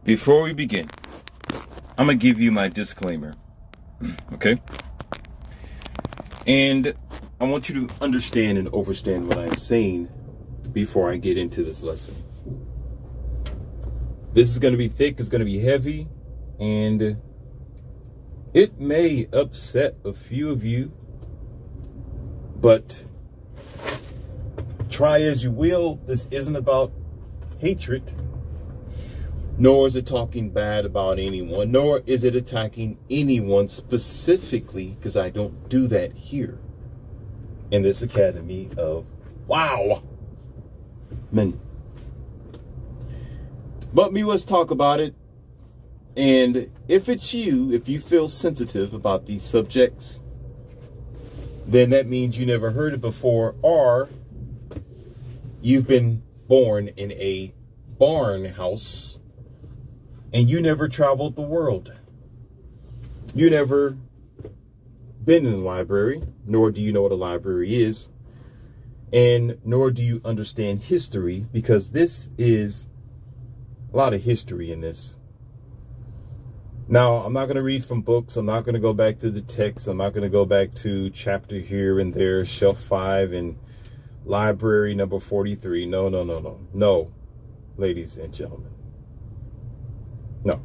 Before we begin, I'm going to give you my disclaimer, okay? And I want you to understand and overstand what I'm saying before I get into this lesson. This is going to be thick, it's going to be heavy, and it may upset a few of you, but try as you will, this isn't about hatred. Nor is it talking bad about anyone, nor is it attacking anyone specifically, because I don't do that here in this academy of wow men. But let's talk about it. And if it's you, if you feel sensitive about these subjects, then that means you never heard it before, or you've been born in a barn house and you never traveled the world. You never been in a library, nor do you know what a library is, and nor do you understand history, because this is a lot of history in this. Now, I'm not going to read from books. I'm not going to go back to the text. I'm not going to go back to chapter here and there, shelf 5 and library number 43. No, ladies and gentlemen. No.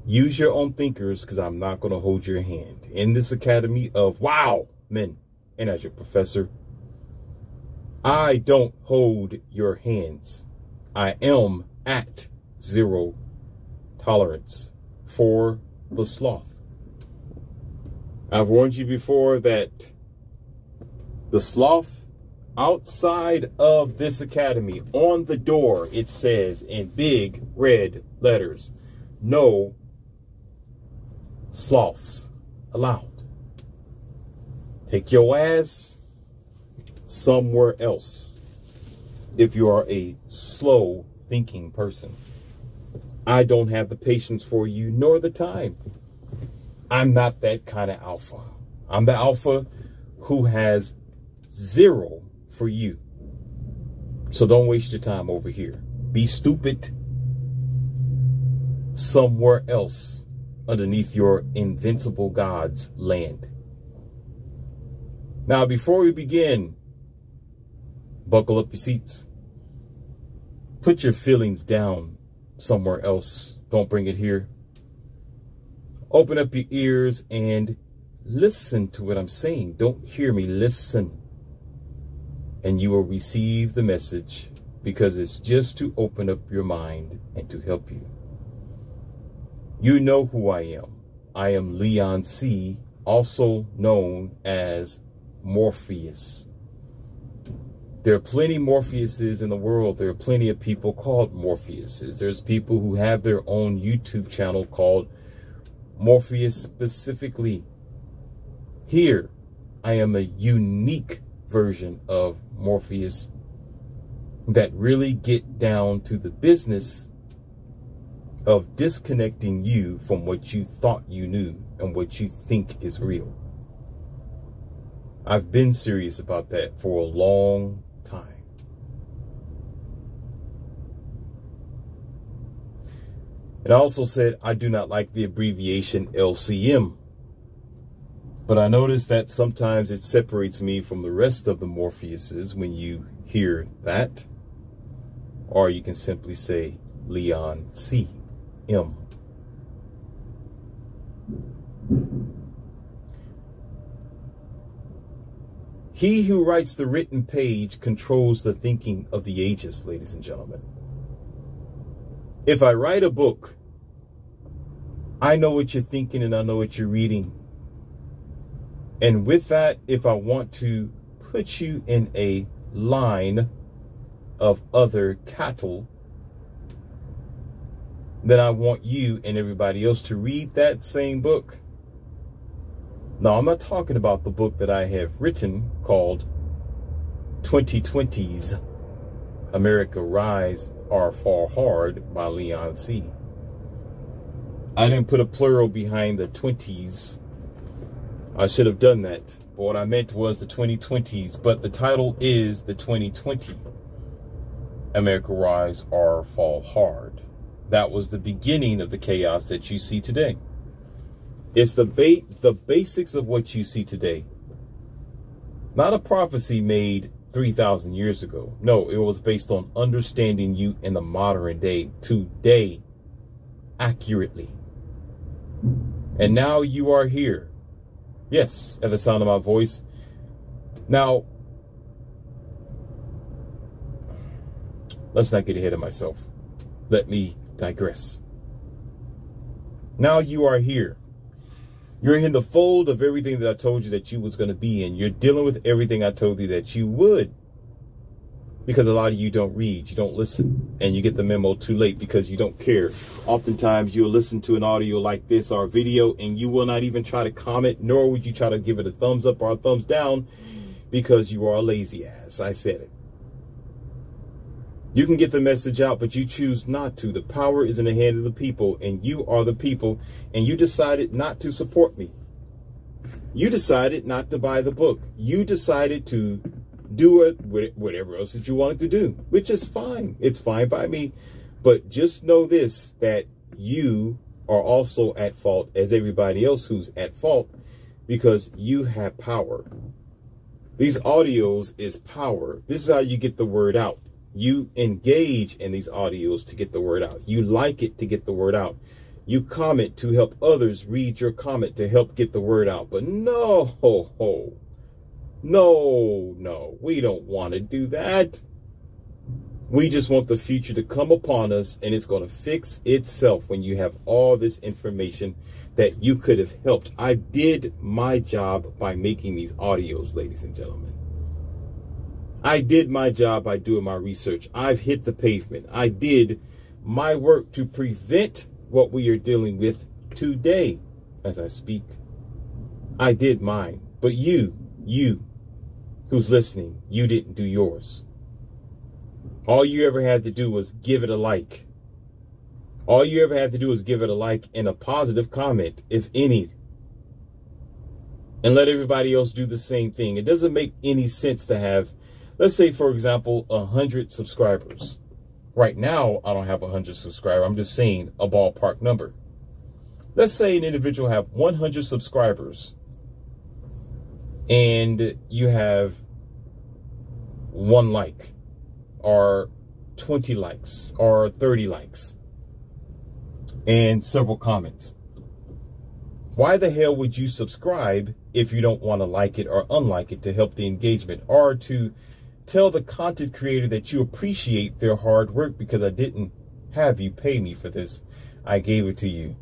Use your own thinkers, because I'm not going to hold your hand. In this academy of wow men, and as your professor, I don't hold your hands. I am at zero tolerance for the sloth. I've warned you before that the sloth, outside of this academy, on the door, it says in big red letters, no sloths allowed. Take your ass somewhere else if you are a slow thinking person. I don't have the patience for you, nor the time. I'm not that kind of alpha. I'm the alpha who has zero for you. So don't waste your time over here. Be stupid somewhere else underneath your invincible God's land. Now, before we begin, buckle up your seats. Put your feelings down somewhere else. Don't bring it here. Open up your ears and listen to what I'm saying. Don't hear me. Listen. And you will receive the message, because it's just to open up your mind and to help you. You know who I am. I am Leon C., also known as Morpheus. There are plenty Morpheuses in the world. There are plenty of people called Morpheuses. There's people who have their own YouTube channel called Morpheus specifically. Here, I am a unique version of Morpheus that really get down to the business of disconnecting you from what you thought you knew and what you think is real. I've been serious about that for a long time. And I also said I do not like the abbreviation LCM. But I notice that sometimes it separates me from the rest of the Morpheuses when you hear that. Or you can simply say Leon C. M. He who writes the written page controls the thinking of the ages, ladies and gentlemen. If I write a book, I know what you're thinking and I know what you're reading. And with that, if I want to put you in a line of other cattle, then I want you and everybody else to read that same book. Now, I'm not talking about the book that I have written called 2020s America Rise or Fall Hard by Leon C. I didn't put a plural behind the 20s. I should have done that. But what I meant was the 2020s. But the title is the 2020 America Rise or Fall Hard. That was the beginning of the chaos that you see today. It's the basics of what you see today. Not a prophecy made 3,000 years ago. No, it was based on understanding you in the modern day, today, accurately. And now you are here. Yes, at the sound of my voice. Now, let's not get ahead of myself. Let me digress. Now you are here. You're in the fold of everything that I told you that you was going to be in. You're dealing with everything I told you that you would. Because a lot of you don't read, you don't listen, and you get the memo too late because you don't care. Oftentimes you'll listen to an audio like this or a video and you will not even try to comment, nor would you try to give it a thumbs up or a thumbs down because you are a lazy ass. I said it. You can get the message out, but you choose not to. The power is in the hand of the people, and you are the people, and you decided not to support me. You decided not to buy the book. You decided to do it, whatever else that you wanted to do, which is fine. It's fine by me. But just know this, that you are also at fault as everybody else who's at fault because you have power. These audios is power. This is how you get the word out. You engage in these audios to get the word out. You like it to get the word out. You comment to help others read your comment to help get the word out. But no, we don't want to do that. We just want the future to come upon us, and it's going to fix itself when you have all this information that you could have helped. I did my job by making these audios, ladies and gentlemen. I did my job by doing my research. I've hit the pavement. I did my work to prevent what we are dealing with today as I speak. I did mine. But you who's listening, you didn't do yours. All you ever had to do was give it a like. All you ever had to do was give it a like and a positive comment, if any. And let everybody else do the same thing. It doesn't make any sense to have, let's say, for example, 100 subscribers. Right now, I don't have 100 subscribers. I'm just saying a ballpark number. Let's say an individual have 100 subscribers and you have 1 like or 20 likes or 30 likes and several comments. Why the hell would you subscribe if you don't want to like it or unlike it to help the engagement or to tell the content creator that you appreciate their hard work? Because I didn't have you pay me for this. I gave it to you.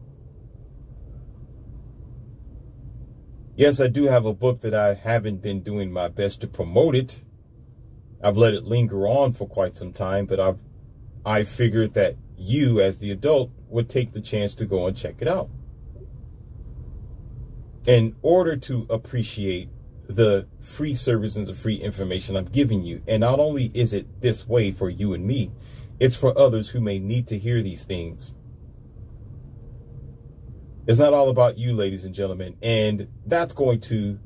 Yes, I do have a book that I haven't been doing my best to promote it. I've let it linger on for quite some time, but I figured that you as the adult would take the chance to go and check it out. In order to appreciate the free services and the free information I'm giving you. And not only is it this way for you and me, it's for others who may need to hear these things. It's not all about you, ladies and gentlemen. And that's going to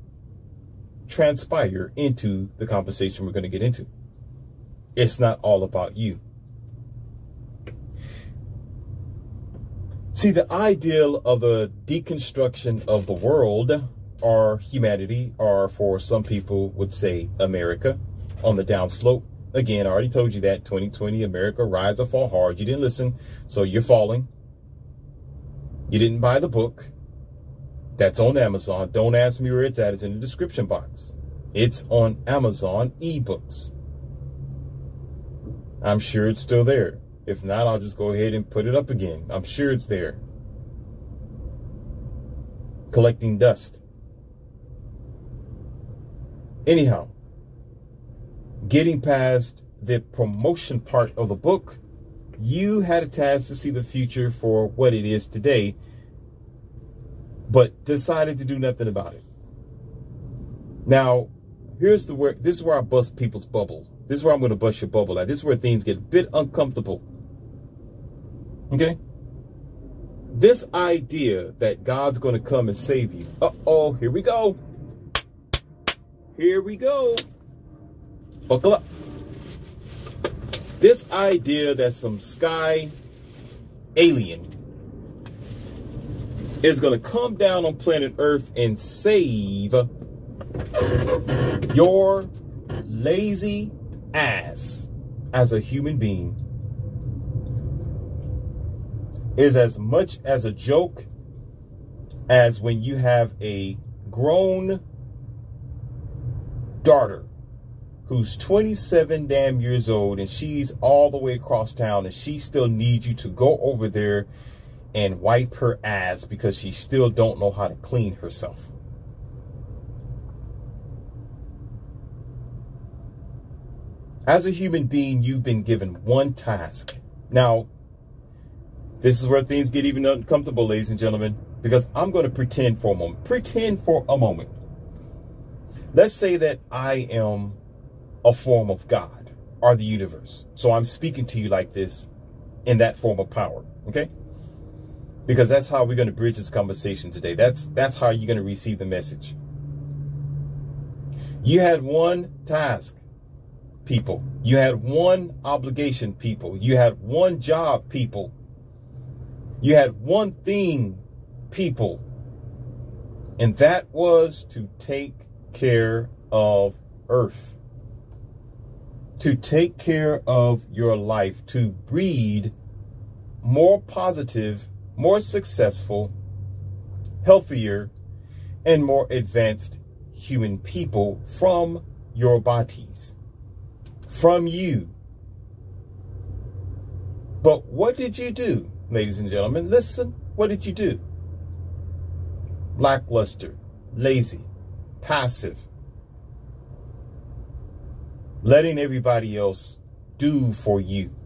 transpire into the conversation we're going to get into. It's not all about you. See, the ideal of the deconstruction of the world or humanity, or for some people would say America, on the downslope. Again, I already told you that 2020 America rise or fall hard. You didn't listen, so you're falling. You didn't buy the book. That's on Amazon. Don't ask me where it's at. It's in the description box. It's on Amazon eBooks. I'm sure it's still there. If not, I'll just go ahead and put it up again. I'm sure it's there. Collecting dust. Anyhow, getting past the promotion part of the book, you had a task to see the future for what it is today, but decided to do nothing about it. Now, this is where I bust people's bubble. This is where I'm going to bust your bubble at. This is where things get a bit uncomfortable. Okay? This idea that God's going to come and save you. Uh-oh, here we go. Here we go. Buckle up. This idea that some sky alien is going to come down on planet Earth and save your lazy ass as a human being is as much as a joke as when you have a grown daughter who's 27 damn years old and she's all the way across town and she still needs you to go over there and wipe her ass because she still don't know how to clean herself. As a human being, you've been given one task. Now, this is where things get even uncomfortable, ladies and gentlemen, because I'm going to pretend for a moment. Pretend for a moment. Let's say that I am a form of God or the universe. So I'm speaking to you like this in that form of power, okay? Because that's how we're going to bridge this conversation today. That's how you're going to receive the message. You had one task, people. You had one obligation, people. You had one job, people. You had one thing, people. And that was to take care of Earth. To take care of your life. To breed more positive, more successful, healthier, and more advanced human people from your bodies. From you. But what did you do, ladies and gentlemen? Listen, what did you do? Lackluster, lazy, passive. Letting everybody else do for you.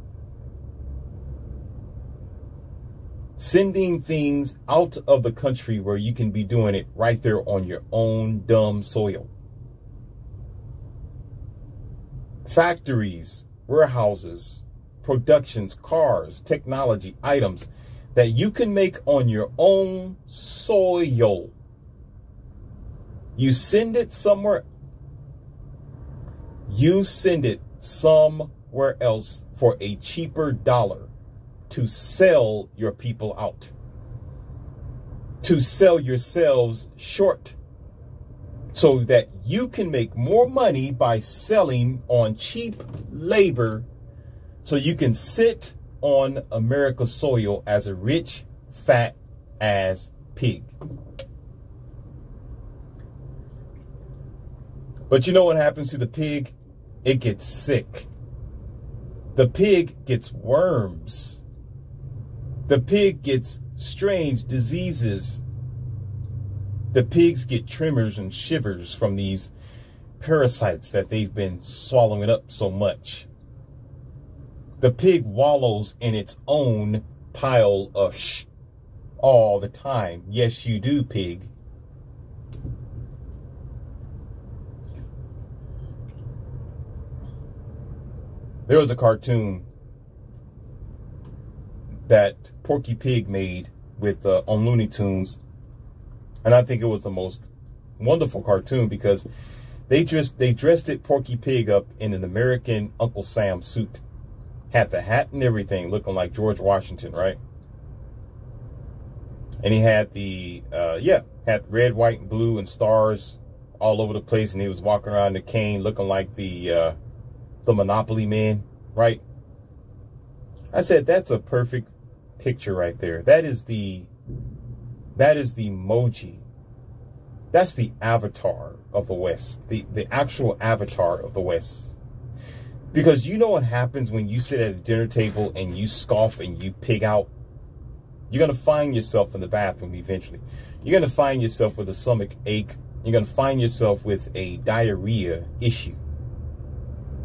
Sending things out of the country where you can be doing it right there on your own dumb soil. Factories, warehouses, productions, cars, technology, items that you can make on your own soil. You send it somewhere. You send it somewhere else for a cheaper dollar to sell your people out. To sell yourselves short. So that you can make more money by selling on cheap labor so you can sit on America's soil as a rich, fat ass pig. But you know what happens to the pig? It gets sick. The pig gets worms. The pig gets strange diseases. The pigs get tremors and shivers from these parasites that they've been swallowing up so much. The pig wallows in its own pile of shh all the time. Yes, you do, pig. There was a cartoon that Porky Pig made with on Looney Tunes. And I think it was the most wonderful cartoon because they dressed it Porky Pig up in an American Uncle Sam suit. Had the hat and everything, looking like George Washington, right? And he had had red, white, and blue and stars all over the place, and he was walking around the cane looking like the Monopoly Man, right? I said that's a perfect picture right there. That is the emoji. That's the avatar of the West. The actual avatar of the West. Because you know what happens when you sit at a dinner table and you scoff and you pig out? You're going to find yourself in the bathroom eventually. You're going to find yourself with a stomach ache. You're going to find yourself with a diarrhea issue.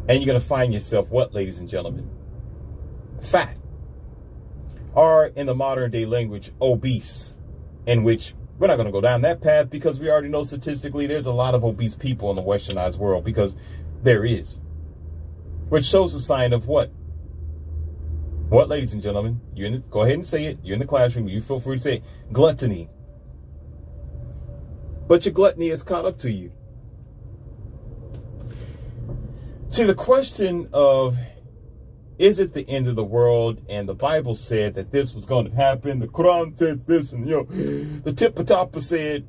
And you're going to find yourself, what, ladies and gentlemen? Fat. Or, in the modern day language, obese. In which we're not going to go down that path because we already know statistically there's a lot of obese people in the westernized world, because there is. Which shows a sign of what? What, ladies and gentlemen? Go ahead and say it. You're in the classroom. You feel free to say it. Gluttony. But your gluttony has caught up to you. See, the question of is it the end of the world? And the Bible said that this was going to happen. The Quran said this, and the Tipitapa said,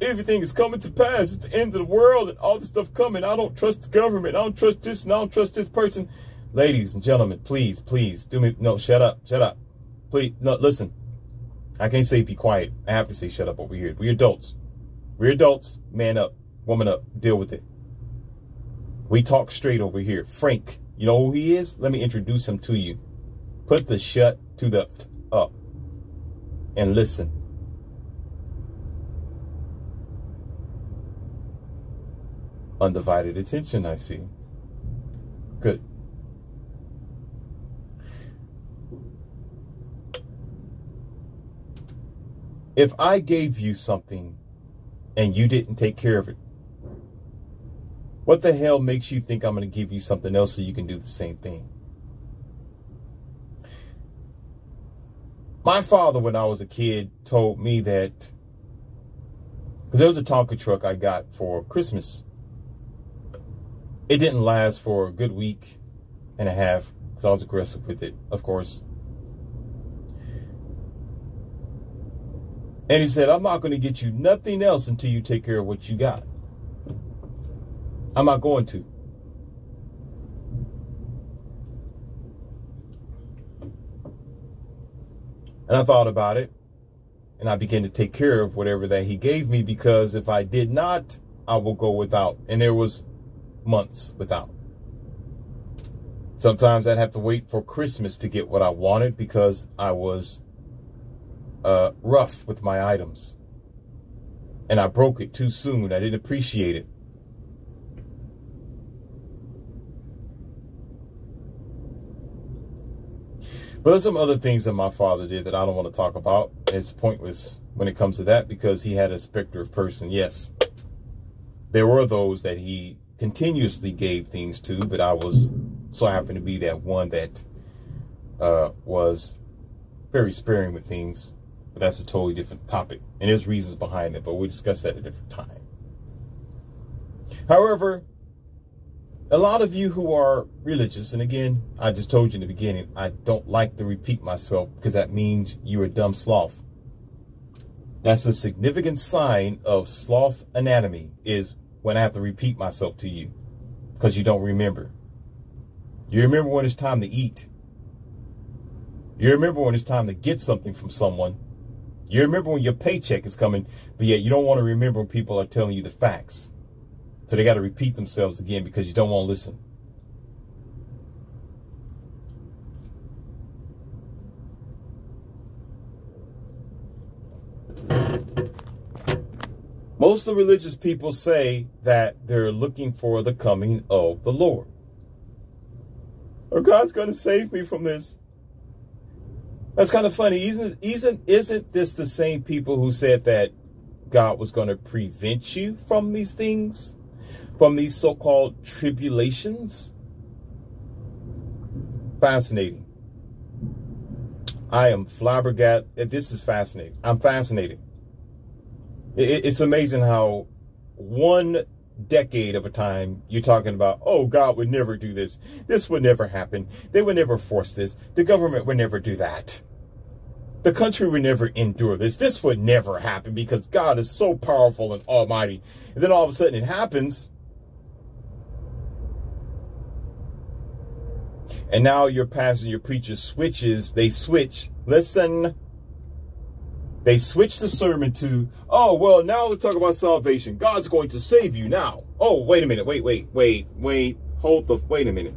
everything is coming to pass. It's the end of the world and all this stuff coming. I don't trust the government. I don't trust this, and I don't trust this person. Ladies and gentlemen, please do me. No, shut up. Please, no, listen. I can't say be quiet. I have to say shut up over here. We're adults. Man up, woman up, deal with it. We talk straight over here. Frank, you know who he is? Let me introduce him to you. Put the shut to the up and listen. Undivided attention, I see. Good. If I gave you something and you didn't take care of it, what the hell makes you think I'm going to give you something else so you can do the same thing? My father, when I was a kid, told me that, because there was a Tonka truck I got for Christmas. It didn't last for a good week and a half because I was aggressive with it, of course. And he said, I'm not going to get you nothing else until you take care of what you got. I'm not going to. And I thought about it, and I began to take care of whatever that he gave me, because if I did not, I will go without. And there was months without. Sometimes I'd have to wait for Christmas to get what I wanted because I was rough with my items. And I broke it too soon. I didn't appreciate it. But there's some other things that my father did that I don't want to talk about. It's pointless when it comes to that, because he had a specter of person. Yes, there were those that he continuously gave things to, but I was so happened to be that one that was very sparing with things. But that's a totally different topic, and there's reasons behind it, but we'll discuss that at a different time. However, a lot of you who are religious, and again, I just told you in the beginning, I don't like to repeat myself because that means you're a dumb sloth. That's a significant sign of sloth anatomy, is when I have to repeat myself to you because you don't remember. You remember when it's time to eat. You remember when it's time to get something from someone. You remember when your paycheck is coming, but yet you don't want to remember when people are telling you the facts. So they got to repeat themselves again because you don't want to listen. Most of the religious people say that they're looking for the coming of the Lord. Or God's going to save me from this. That's kind of funny. Isn't this the same people who said that God was going to prevent you from these things? From these so-called tribulations? Fascinating. I am flabbergasted. This is fascinating. I'm fascinated. It's amazing how one decade of a time you're talking about, oh, God would never do this. This would never happen. They would never force this. The government would never do that. The country would never endure this. This would never happen because God is so powerful and almighty. And then all of a sudden it happens. And now your pastor, your preacher switches. They switch. Listen. They switch the sermon to, oh, well, now let's talk about salvation. God's going to save you now. Oh, wait a minute. Wait. Wait a minute.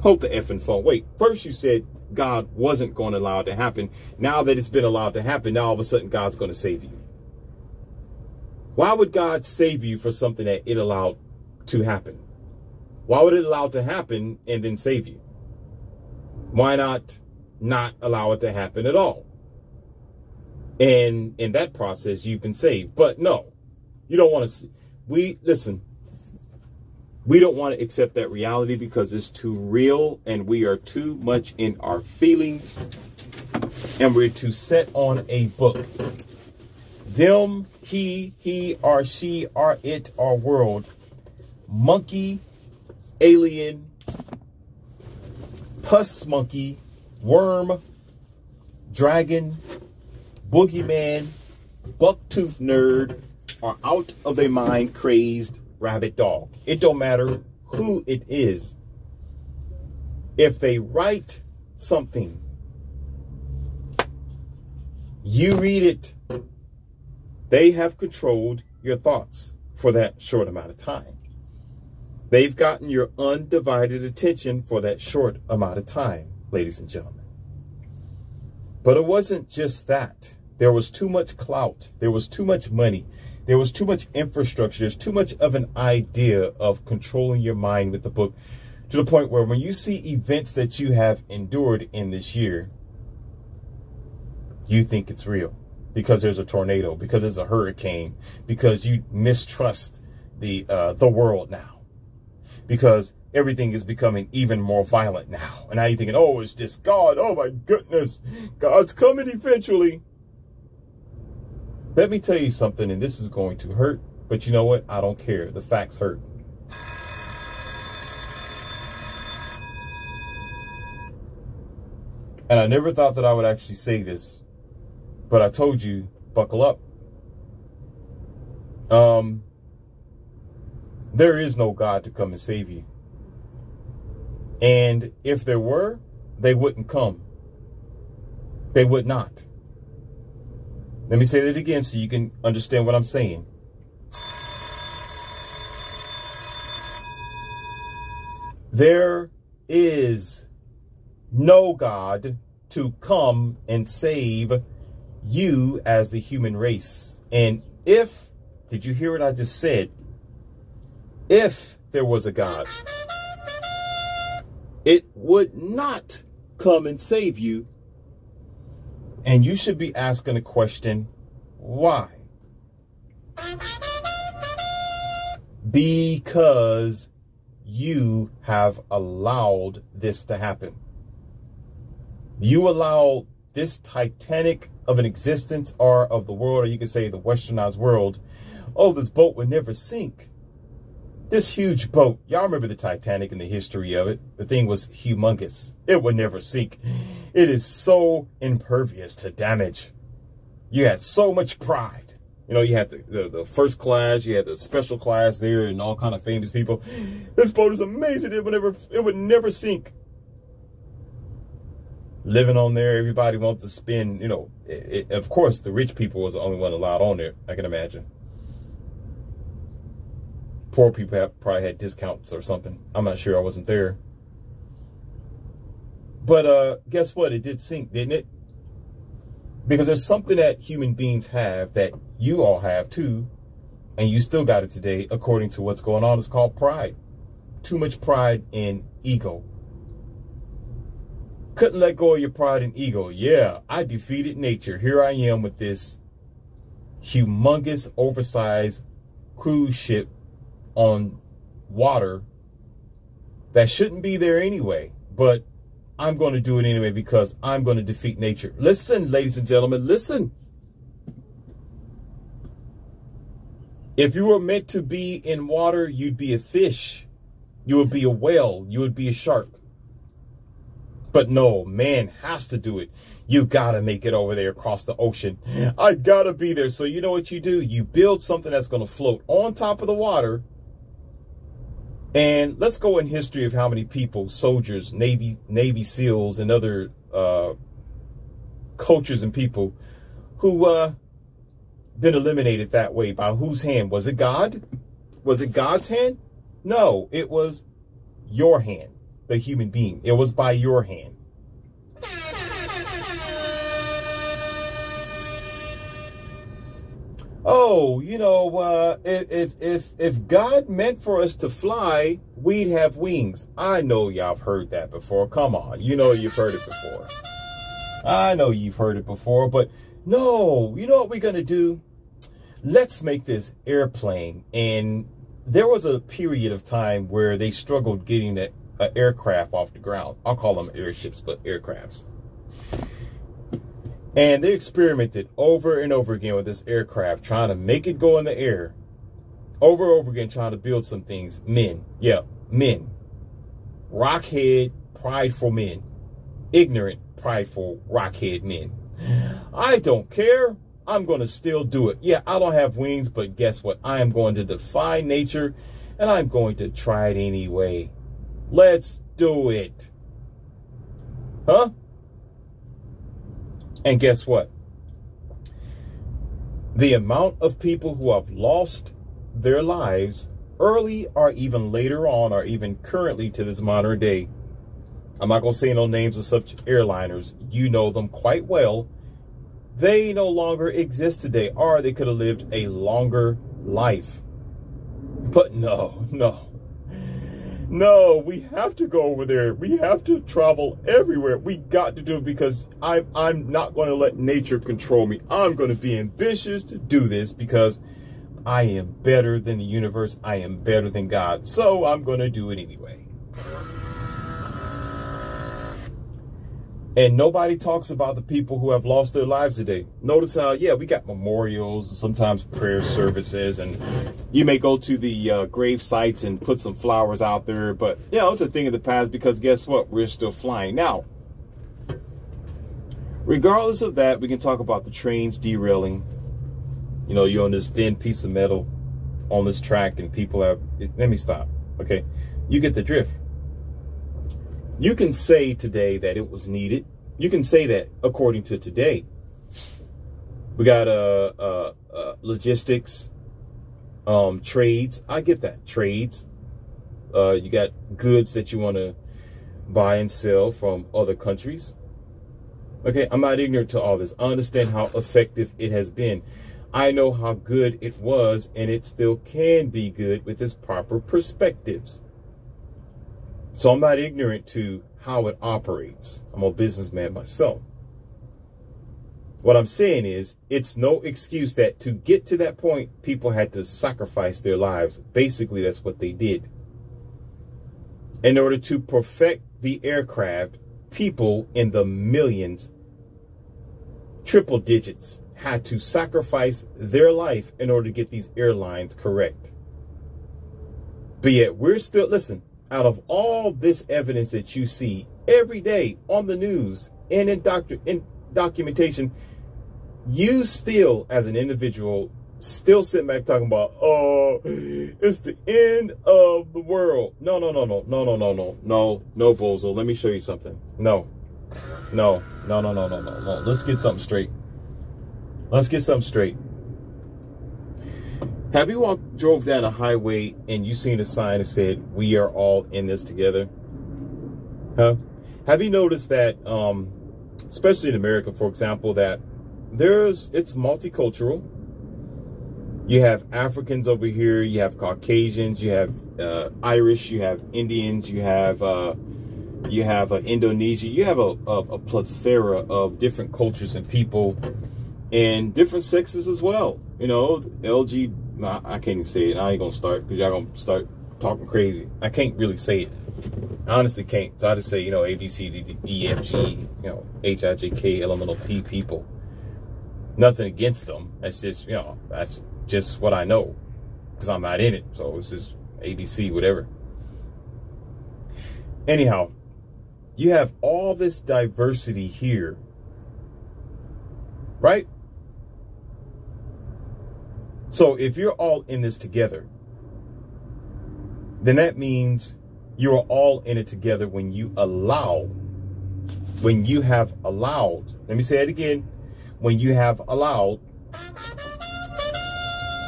Hold the effing phone. Wait, first you said God wasn't going to allow it to happen. Now that it's been allowed to happen, now all of a sudden God's going to save you. Why would God save you for something that it allowed to happen? Why would it allow it to happen and then save you? Why not allow it to happen at all? And in that process, you've been saved. But no, you don't want to. We don't want to accept that reality because it's too real and we are too much in our feelings and we're too set on a book. Them, he, or she, or it, or world, monkey, alien, pus monkey, worm, dragon, boogeyman, buck-tooth nerd, or out of their mind crazed rabid dog. It don't matter who it is. If they write something, you read it, they have controlled your thoughts for that short amount of time. They've gotten your undivided attention for that short amount of time, ladies and gentlemen. But it wasn't just that. There was too much clout. There was too much money. There was too much infrastructure. There's too much of an idea of controlling your mind with the book, to the point where when you see events that you have endured in this year, you think it's real because there's a tornado, because there's a hurricane, because you mistrust the world now, because everything is becoming even more violent now. And now you're thinking, oh, it's just God. Oh, my goodness. God's coming eventually. Let me tell you something, and this is going to hurt, but you know what? I don't care. The facts hurt. And I never thought that I would actually say this, but I told you, buckle up. There is no God to come and save you. And if there were, they wouldn't come. They would not. Let me say that again so you can understand what I'm saying. There is no God to come and save you as the human race. And if, did you hear what I just said? If there was a God, it would not come and save you. And you should be asking the question, why? Because you have allowed this to happen. You allow this Titanic of an existence, or of the world, or you could say the westernized world. Oh, this boat would never sink. This huge boat, y'all remember the Titanic and the history of it. The thing was humongous. It would never sink. It is so impervious to damage. You had so much pride. You know, you had the first class, you had the special class there, and all kind of famous people. This boat is amazing. It would never sink. Living on there, everybody wants to spend, you know, of course, the rich people was the only one allowed on there, I can imagine. Poor people probably had discounts or something. I'm not sure. I wasn't there. But guess what? It did sink, didn't it? Because there's something that human beings have that you all have too, and you still got it today, according to what's going on. It's called pride. Too much pride and ego. Couldn't let go of your pride and ego. Yeah, I defeated nature. Here I am with this humongous, oversized cruise ship on water that shouldn't be there anyway, but I'm going to do it anyway because I'm going to defeat nature. Listen, ladies and gentlemen, listen. If you were meant to be in water, you'd be a fish. You would be a whale. You would be a shark. But no, man has to do it. You got to make it over there across the ocean. I got to be there. So you know what you do? You build something that's going to float on top of the water. And let's go in history of how many people, soldiers, Navy SEALs, and other cultures and people who been eliminated that way. By whose hand? Was it God? Was it God's hand? No, it was your hand, the human being. It was by your hand. Oh, you know, if God meant for us to fly, we'd have wings. I know y'all have heard that before. Come on. You know you've heard it before. I know you've heard it before, but no, you know what we're going to do? Let's make this airplane. And there was a period of time where they struggled getting an aircraft off the ground. I'll call them airships, but aircrafts. And they experimented over and over again with this aircraft, trying to make it go in the air. Over and over again, trying to build some things. Men. Yeah, men. Rockhead, prideful men, ignorant, prideful, rockhead men. I don't care. I'm going to still do it. Yeah, I don't have wings, but guess what? I am going to defy nature, and I'm going to try it anyway. Let's do it. Huh? And guess what? The amount of people who have lost their lives early or even later on or even currently to this modern day, I'm not going to say no names of such airliners. You know them quite well. They no longer exist today, or they could have lived a longer life. But no, we have to go over there. We have to travel everywhere. We got to do it because I'm not going to let nature control me. I'm going to be ambitious to do this because I am better than the universe. I am better than God. So I'm going to do it anyway. And nobody talks about the people who have lost their lives today. Notice how, yeah, we got memorials and sometimes prayer services, and you may go to the grave sites and put some flowers out there. But, yeah, it's a thing of the past because guess what? We're still flying. Now, regardless of that, we can talk about the trains derailing. You know, you're on this thin piece of metal on this track and people have, let me stop, okay? You get the drift. You can say today that it was needed. You can say that according to today. We got logistics, trades. I get that, trades. You got goods that you want to buy and sell from other countries. Okay, I'm not ignorant to all this. I understand how effective it has been. I know how good it was, and it still can be good with its proper perspectives. So I'm not ignorant to how it operates. I'm a businessman myself. What I'm saying is, it's no excuse that to get to that point, people had to sacrifice their lives. Basically, that's what they did. In order to perfect the aircraft, people in the millions, triple digits, had to sacrifice their life in order to get these airlines correct. But yet, we're still, listen, out of all this evidence that you see every day on the news and in documentation, you still, as an individual, still sitting back talking about, oh, it's the end of the world. No, Bozo. Let me show you something. No. Let's get something straight. Have you drove down a highway and you seen a sign that said, "We are all in this together"? Huh? Have you noticed that, especially in America, for example, that it's multicultural? You have Africans over here, you have Caucasians, you have Irish, you have Indians, you have Indonesia, you have a plethora of different cultures and people and different sexes as well. You know, I can't even say it. I ain't gonna start because y'all gonna start talking crazy. I can't really say it. I honestly can't. So I just say, you know, A, B, C, D, E, F, G, you know, H, I, J, K, L, M, N, O, P people. Nothing against them. That's just, you know, that's just what I know because I'm not in it. So it's just A, B, C, whatever. Anyhow, you have all this diversity here, right? So if you're all in this together, then that means you're all in it together when you have allowed, let me say it again, when you have allowed,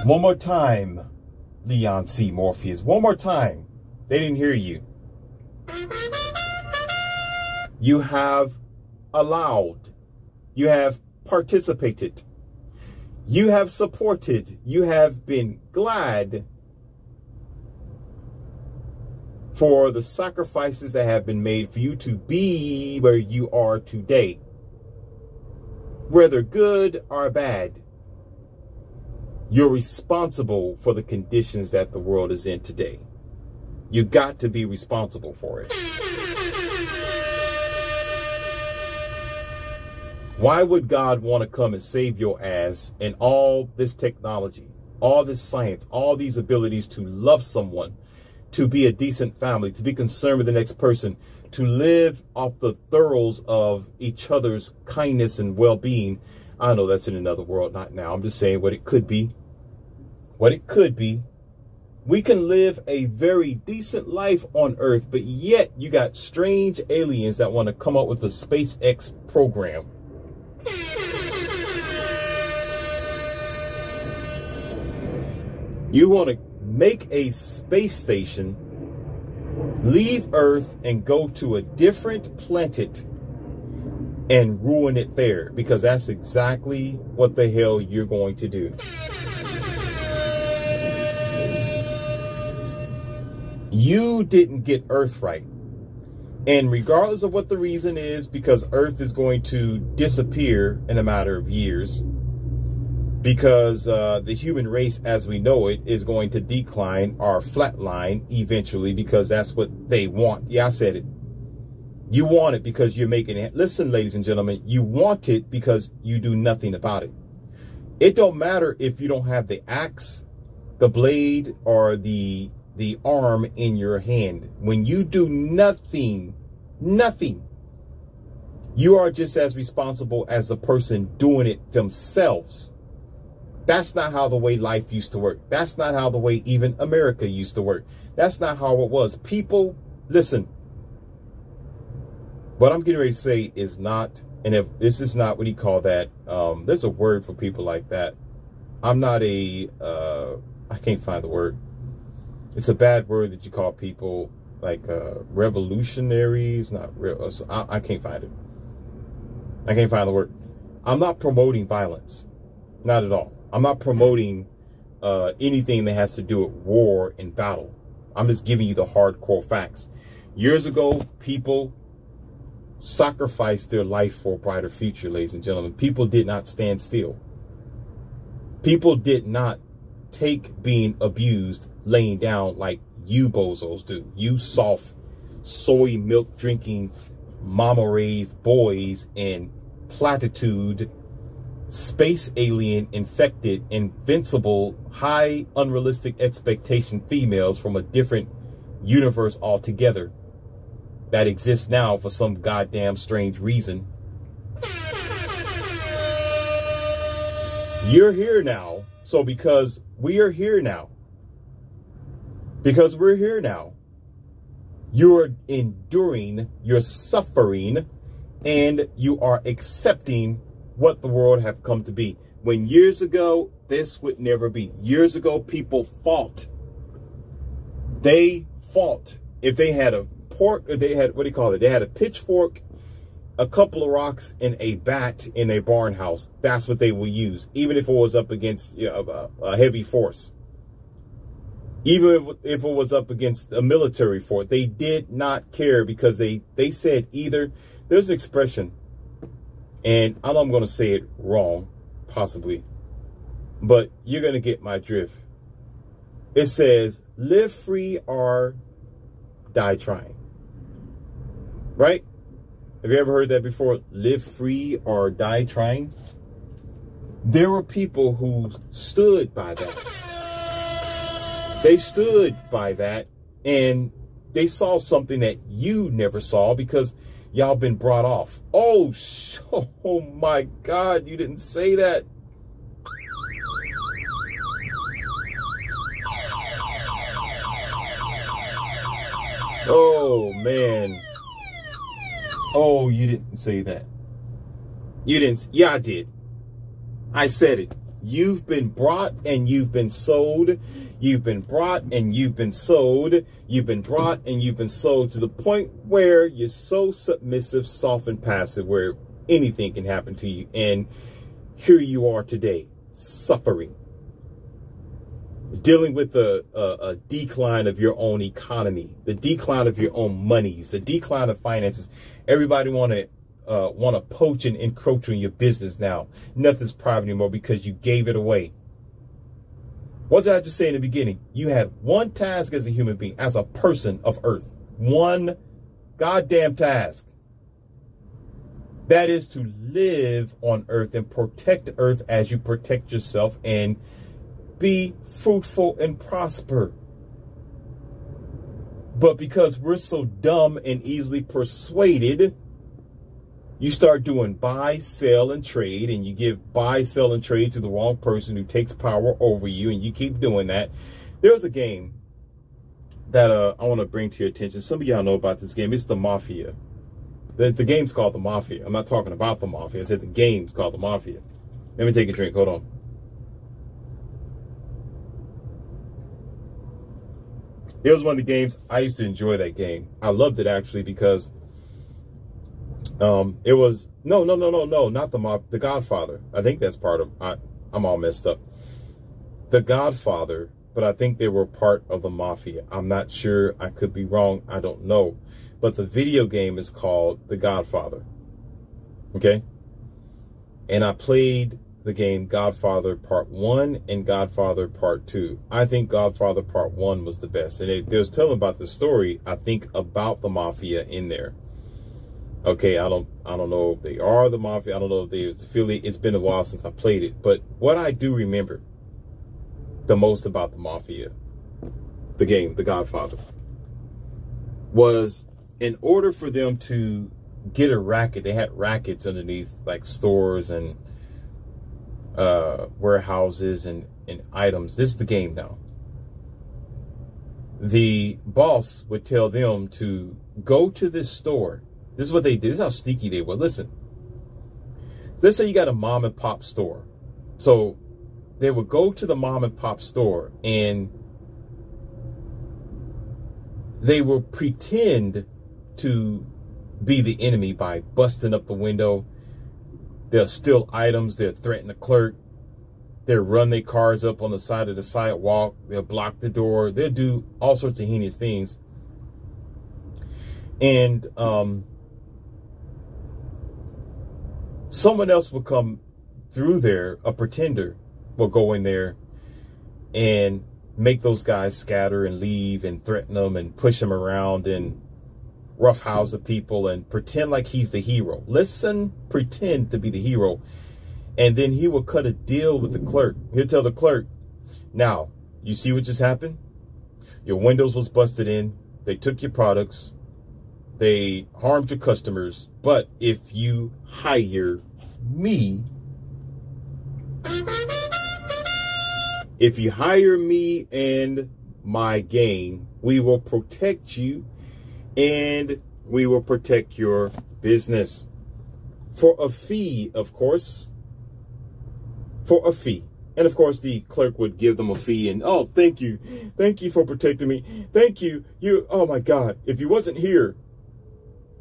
one more time, Leon C. Morpheus, one more time, they didn't hear you. You have allowed, you have participated, you have supported, you have been glad for the sacrifices that have been made for you to be where you are today. Whether good or bad, you're responsible for the conditions that the world is in today. You got to be responsible for it. Why would God want to come and save your ass and all this technology, all this science, all these abilities to love someone, to be a decent family, to be concerned with the next person, to live off the thorns of each other's kindness and well-being. I know that's in another world, not now. I'm just saying what it could be. What it could be. We can live a very decent life on Earth, but yet you got strange aliens that want to come up with the SpaceX program. You want to make a space station, leave Earth and go to a different planet and ruin it there, because that's exactly what the hell you're going to do. You didn't get Earth right. And regardless of what the reason is, because Earth is going to disappear in a matter of years, because the human race as we know it is going to decline or flatline eventually, because that's what they want. Yeah, I said it. You want it because you're making it. Listen, ladies and gentlemen, you want it because you do nothing about it. It don't matter if you don't have the axe, the blade, or the arm in your hand. When you do nothing, you are just as responsible as the person doing it themselves. That's not how the way life used to work. That's not how the way even America used to work. That's not how it was. People, listen, what I'm getting ready to say is not, and if this is not, what do you call that? There's a word for people like that. I'm not a, I can't find the word. It's a bad word that you call people like revolutionaries. Not real. I can't find it. I can't find the word. I'm not promoting violence. Not at all. I'm not promoting anything that has to do with war and battle. I'm just giving you the hardcore facts. Years ago, people sacrificed their life for a brighter future, ladies and gentlemen. People did not stand still. People did not take being abused laying down like you bozos do. You soft, soy milk drinking, mama raised boys and platitude, space alien infected, invincible, high unrealistic expectation females from a different universe altogether that exists now for some goddamn strange reason. You're here now. So because we are here now, because we're here now, you're enduring, you're suffering, and you are accepting what the world have come to be. When years ago, this would never be. Years ago, people fought. They fought. If they had a pork, they had, what do you call it? They had a pitchfork, a couple of rocks, and a bat in a barn house. That's what they will use, even if it was up against a heavy force. Even if it was up against a military force, they did not care, because they said either, there's an expression, and I know I'm going to say it wrong, possibly, but you're going to get my drift. It says, live free or die trying. Right? Have you ever heard that before? Live free or die trying? There were people who stood by that. They stood by that, and they saw something that you never saw because y'all been brought off. Oh my God, you didn't say that. Oh, man. Oh, you didn't say that. You didn't. Yeah, I did. I said it. You've been brought and you've been sold. You've been brought and you've been sold. You've been brought and you've been sold to the point where you're so submissive, soft, and passive where anything can happen to you. And here you are today, suffering, dealing with a decline of your own economy, the decline of your own monies, the decline of finances. Everybody want to poach and encroach on your business now. Nothing's private anymore because you gave it away. What did I just say in the beginning? You had one task as a human being, as a person of Earth. One goddamn task. That is to live on Earth and protect Earth as you protect yourself and be fruitful and prosper. But because we're so dumb and easily persuaded, you start doing buy, sell, and trade, and you give buy, sell, and trade to the wrong person who takes power over you, and you keep doing that. There's a game that I want to bring to your attention. Some of y'all know about this game. It's the Mafia. The game's called the Mafia. I'm not talking about the Mafia. I said the game's called the Mafia. Let me take a drink. Hold on. It was one of the games I used to enjoy. That game, I loved it actually because it was no, not the Godfather. I think that's part of. I'm all messed up. The Godfather, but I think they were part of the Mafia. I'm not sure. I could be wrong. I don't know. But the video game is called The Godfather. Okay, and I played the game Godfather Part 1 and Godfather Part 2. I think Godfather Part 1 was the best. And they was telling about the story, I think, about the Mafia in there. Okay, I don't know if they are the Mafia. I don't know if they affiliate. It's been a while since I played it. But what I do remember the most about the Mafia, the game, The Godfather, was in order for them to get a racket, they had rackets underneath like stores and warehouses and items. This is the game now. The boss would tell them to go to this store. This is what they did. This is how sneaky they were. Listen, let's say you got a mom and pop store. So they would go to the mom and pop store and they will pretend to be the enemy by busting up the window. They'll steal items. They'll threaten the clerk. They'll run their cars up on the side of the sidewalk. They'll block the door. They'll do all sorts of heinous things. And someone else will come through there. A pretender will go in there and make those guys scatter and leave and threaten them and push them around and roughhouse the people and pretend like he's the hero. Listen, pretend to be the hero. And then he will cut a deal with the clerk. He'll tell the clerk, now, you see what just happened? Your windows was busted in. They took your products. They harmed your customers. But if you hire me, and my gang, we will protect you and we will protect your business for a fee, of course. For a fee. And of course, the clerk would give them a fee and, oh, thank you. Thank you for protecting me. Thank you. Oh my God. If you wasn't here,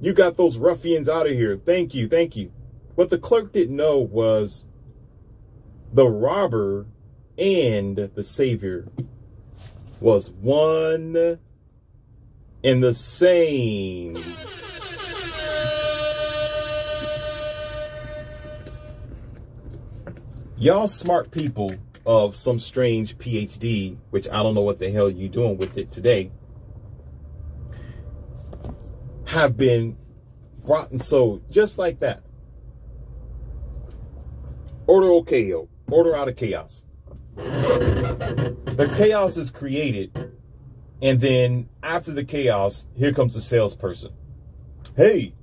you got those ruffians out of here. Thank you. Thank you. What the clerk didn't know was the robber and the savior was one and the same. Y'all smart people of some strange PhD, which I don't know what the hell you doing with it today, have been brought and sold just like that. Order out of chaos. The chaos is created, and then after the chaos, here comes the salesperson. Hey,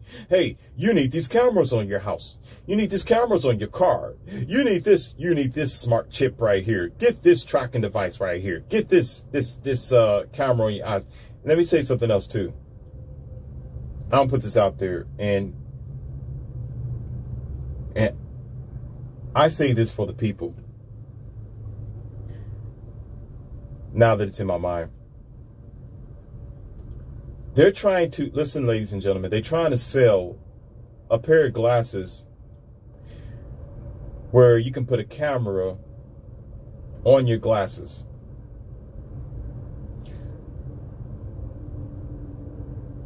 you need these cameras on your house. You need these cameras on your car. You need this smart chip right here. Get this tracking device right here. Get this camera on your eyes. Let me say something else too. I don't put this out there, and I say this for the people. Now that it's in my mind. They're trying to, listen, ladies and gentlemen, they're trying to sell a pair of glasses where you can put a camera on your glasses.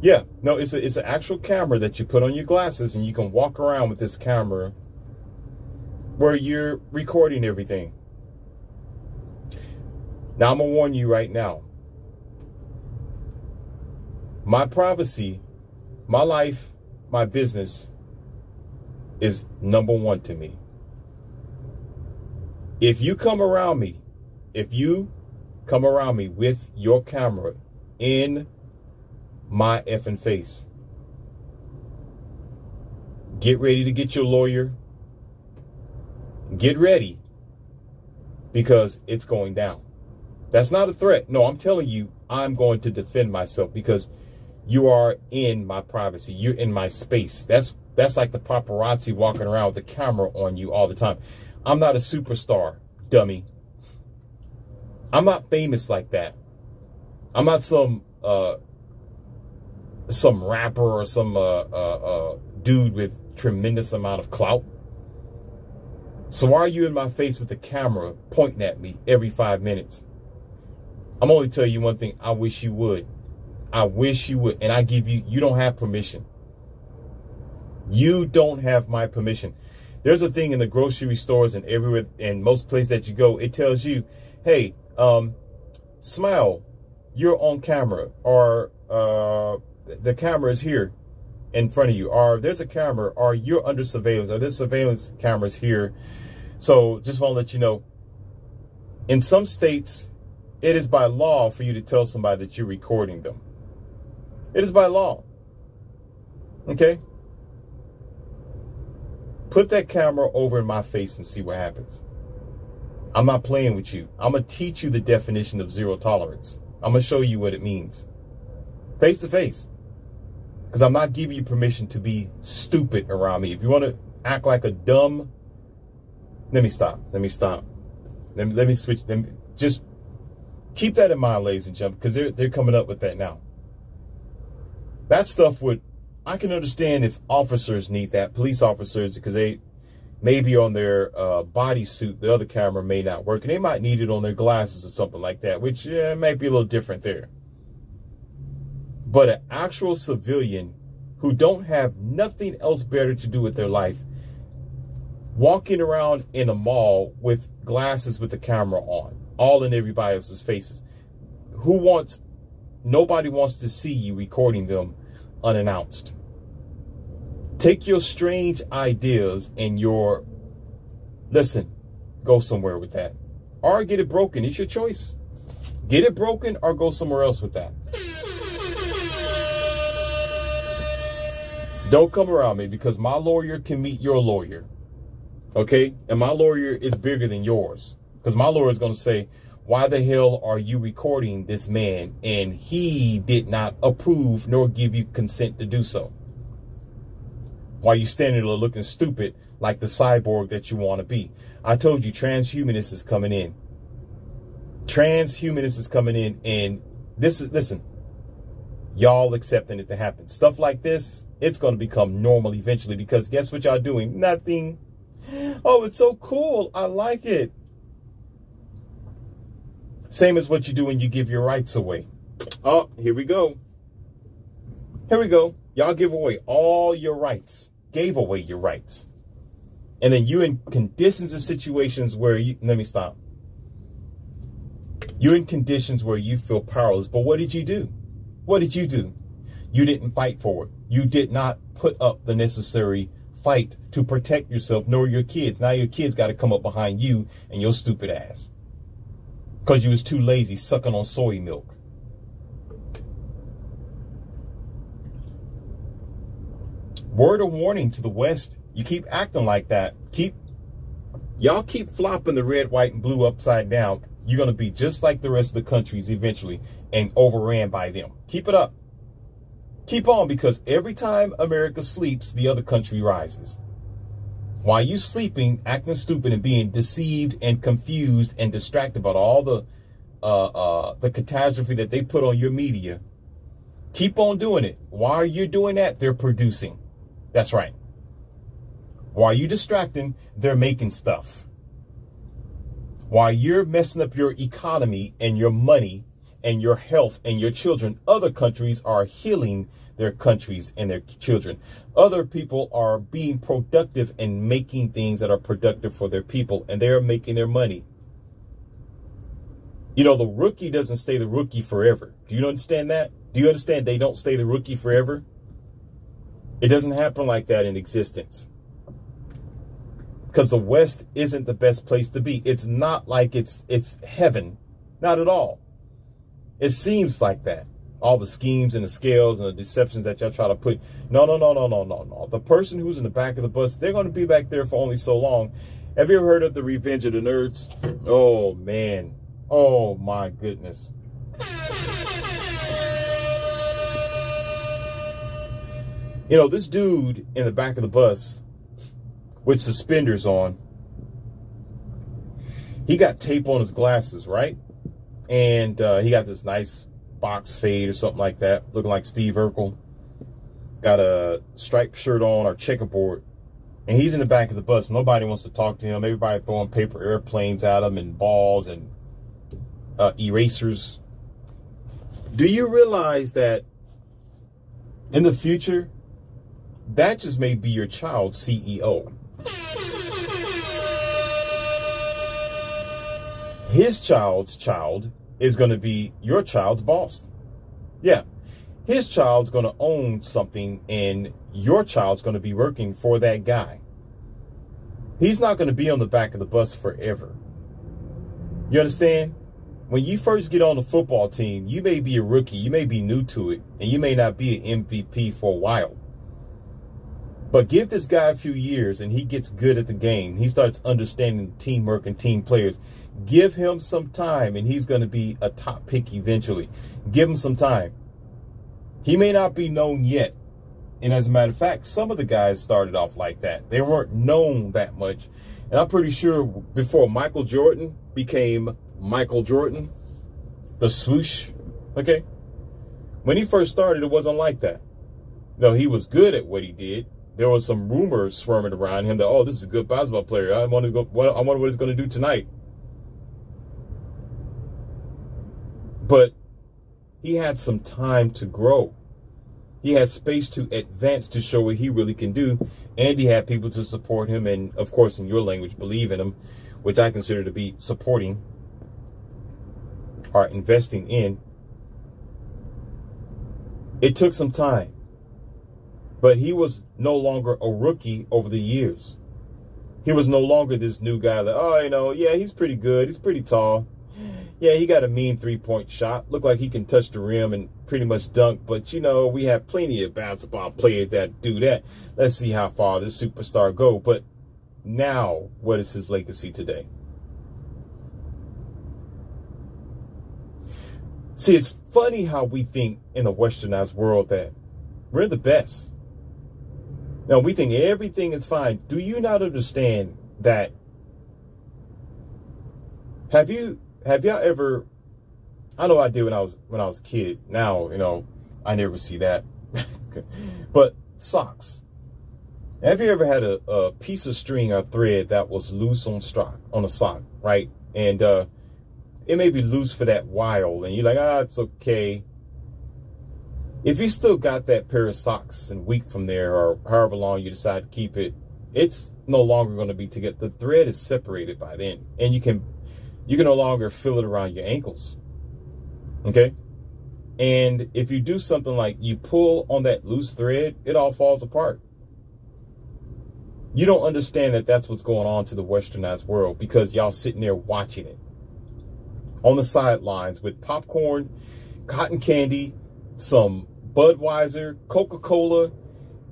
Yeah, no, it's an actual camera that you put on your glasses, and you can walk around with this camera where you're recording everything. Now, I'm going to warn you right now. My privacy, my life, my business is number one to me. If you come around me with your camera in my effing face. Get ready to get your lawyer. Get ready, because it's going down. That's not a threat. No, I'm telling you, I'm going to defend myself, because you are in my privacy. You're in my space. That's like the paparazzi walking around with the camera on you all the time. I'm not a superstar, dummy. I'm not famous like that. I'm not some rapper or some dude with tremendous amount of clout. So why are you in my face with the camera pointing at me every 5 minutes? I'm only telling you one thing. I wish you would. I wish you would. And I give you, you don't have permission. You don't have my permission. There's a thing in the grocery stores and everywhere, and most places that you go, it tells you, hey, smile, you're on camera, or the camera is here in front of you, or there's a camera, or you're under surveillance, or there's surveillance cameras here. So just want to let you know, in some states, it is by law for you to tell somebody that you're recording them. It is by law. Okay? Put that camera over in my face and see what happens. I'm not playing with you. I'm going to teach you the definition of zero tolerance. I'm going to show you what it means. Face to face. Because I'm not giving you permission to be stupid around me. If you want to act like a dumb... Let me stop. Let me switch. Just keep that in mind, ladies and gentlemen, because they're coming up with that now. That stuff I can understand if officers need that, police officers, because they maybe on their bodysuit, the other camera may not work, and they might need it on their glasses or something like that, which might be a little different there. But an actual civilian who don't have nothing else better to do with their life, walking around in a mall with glasses with the camera on, all in everybody else's faces. Nobody wants to see you recording them unannounced. Take your strange ideas and go somewhere with that. Or get it broken. It's your choice. Get it broken or go somewhere else with that. Don't come around me, because my lawyer can meet your lawyer. Okay? And my lawyer is bigger than yours. Because my lawyer is going to say, why the hell are you recording this man? And he did not approve nor give you consent to do so. While you standing there looking stupid like the cyborg that you want to be. I told you, transhumanist is coming in. Transhumanist is coming in. And listen, y'all accepting it to happen. Stuff like this, it's going to become normal eventually, because guess what y'all doing? Nothing. Oh, it's so cool. I like it. Same as what you do when you give your rights away. Oh, here we go. Here we go. Y'all give away all your rights. Gave away your rights. And then you in conditions and situations where let me stop. You're in conditions where you feel powerless. But what did you do? What did you do? You didn't fight for it. You did not put up the necessary fight to protect yourself, nor your kids. Now your kids got to come up behind you and your stupid ass, because you was too lazy sucking on soy milk. Word of warning to the West. You keep acting like that. Y'all keep flopping the red, white, and blue upside down. You're going to be just like the rest of the countries eventually and overran by them. Keep it up. Keep on, because every time America sleeps, the other country rises. While you sleeping, acting stupid and being deceived and confused and distracted about all the catastrophe that they put on your media, keep on doing it. While you're doing that, they're producing. That's right. While you're distracting, they're making stuff. While you're messing up your economy and your money and your health and your children, other countries are healing their countries and their children. Other people are being productive and making things that are productive for their people, and they're making their money. You know, the rookie doesn't stay the rookie forever. Do you understand that? Do you understand they don't stay the rookie forever? It doesn't happen like that in existence. Because the West isn't the best place to be. It's not like it's heaven. Not at all. It seems like that. all the schemes and the scales and the deceptions that y'all try to put. No. The person who's in the back of the bus, they're going to be back there for only so long. Have you ever heard of the Revenge of the Nerds? Oh, man. Oh, my goodness. You know, this dude in the back of the bus with suspenders on, he got tape on his glasses, right? And he got this nice box fade or something like that, looking like Steve Urkel. Got a striped shirt on or checkerboard. And he's in the back of the bus. Nobody wants to talk to him. Everybody throwing paper airplanes at him and balls and erasers. Do you realize that in the future, that just may be your child's CEO? His child's child is going to be your child's boss. Yeah. His child's going to own something and your child's going to be working for that guy. He's not going to be on the back of the bus forever. You understand? When you first get on the football team, you may be a rookie, you may be new to it, and you may not be an MVP for a while. But give this guy a few years and he gets good at the game. He starts understanding teamwork and team players. Give him some time and he's going to be a top pick eventually. Give him some time. He may not be known yet. And as a matter of fact, some of the guys started off like that. They weren't known that much. And I'm pretty sure before Michael Jordan became Michael Jordan, the swoosh, okay? When he first started, it wasn't like that. No, he was good at what he did. There was some rumors swarming around him that, oh, this is a good basketball player. I wonder what he's going to do tonight. But he had some time to grow. He had space to advance to show what he really can do. And he had people to support him and, of course, in your language, believe in him, which I consider to be supporting or investing in. It took some time. But he was no longer a rookie over the years. He was no longer this new guy that, oh, you know, yeah, he's pretty good. He's pretty tall. Yeah, he got a mean three-point shot. Look like he can touch the rim and pretty much dunk. But, you know, we have plenty of basketball players that do that. Let's see how far this superstar go. But now, what is his legacy today? See, it's funny how we think in the westernized world that we're the best. Now, we think everything is fine. Do you not understand that? Have y'all ever, I know I did when I was a kid. Now, you know, I never see that. But socks. Have you ever had a piece of string or thread that was loose on a sock, right? And it may be loose for that while, and you're like, it's okay. If you still got that pair of socks and week from there, or however long you decide to keep it, it's no longer going to be together. The thread is separated by then, and you can no longer feel it around your ankles. Okay? And if you do something like you pull on that loose thread, it all falls apart. You don't understand that that's what's going on to the westernized world because y'all sitting there watching it on the sidelines with popcorn, cotton candy, some Budweiser, Coca-Cola,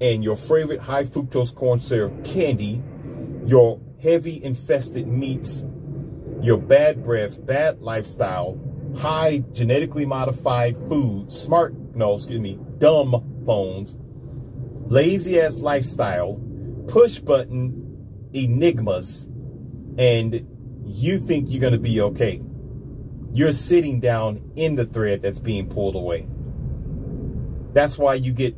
and your favorite high fructose corn syrup candy, your heavy infested meats, your bad breath, bad lifestyle, high genetically modified food, dumb phones, lazy ass lifestyle, push button enigmas, and you think you're going to be okay. You're sitting down in the thread that's being pulled away. That's why you get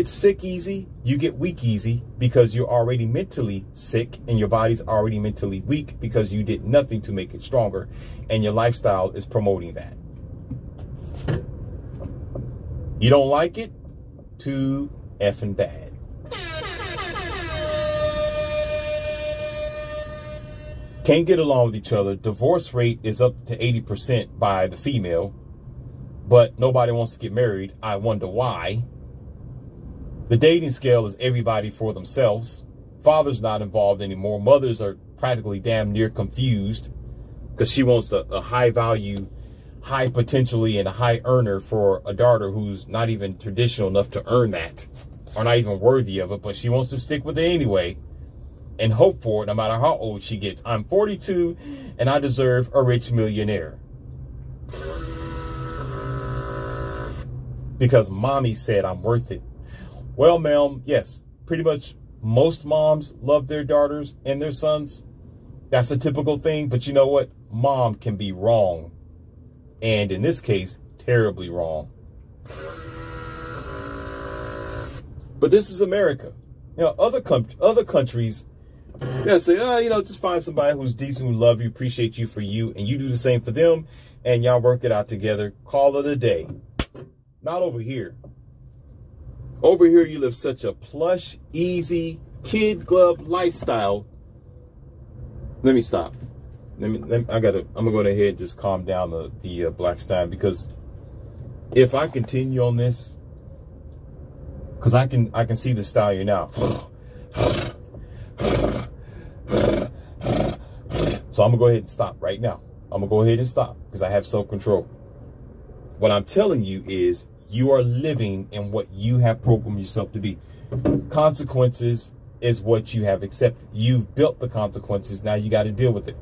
sick easy, you get weak easy, because you're already mentally sick and your body's already mentally weak because you did nothing to make it stronger, and your lifestyle is promoting that. You don't like it? Too effing bad. Can't get along with each other. Divorce rate is up to 80% by the female, but nobody wants to get married. I wonder why. The dating scale is everybody for themselves. Father's not involved anymore. Mothers are practically damn near confused because she wants a high value, high potentially and a high earner for a daughter who's not even traditional enough to earn that, or not even worthy of it, but she wants to stick with it anyway and hope for it no matter how old she gets. I'm 42 and I deserve a rich millionaire. Because mommy said I'm worth it. Well, ma'am, yes, pretty much most moms love their daughters and their sons. That's a typical thing, but you know what? Mom can be wrong. And in this case, terribly wrong. But this is America. You know, other countries, they'll say, oh, you know, just find somebody who's decent, who love you, appreciate you for you, and you do the same for them, and y'all work it out together. Call it a day. Not over here. Over here, you live such a plush, easy, kid glove lifestyle. Let me stop. I'm gonna go ahead and just calm down the Blackstein, because if I continue on this, because I can see the stallion now. So I'm gonna go ahead and stop right now. I'm gonna go ahead and stop because I have self-control. What I'm telling you is you are living in what you have programmed yourself to be. Consequences is what you have accepted. You've built the consequences. Now you got to deal with it.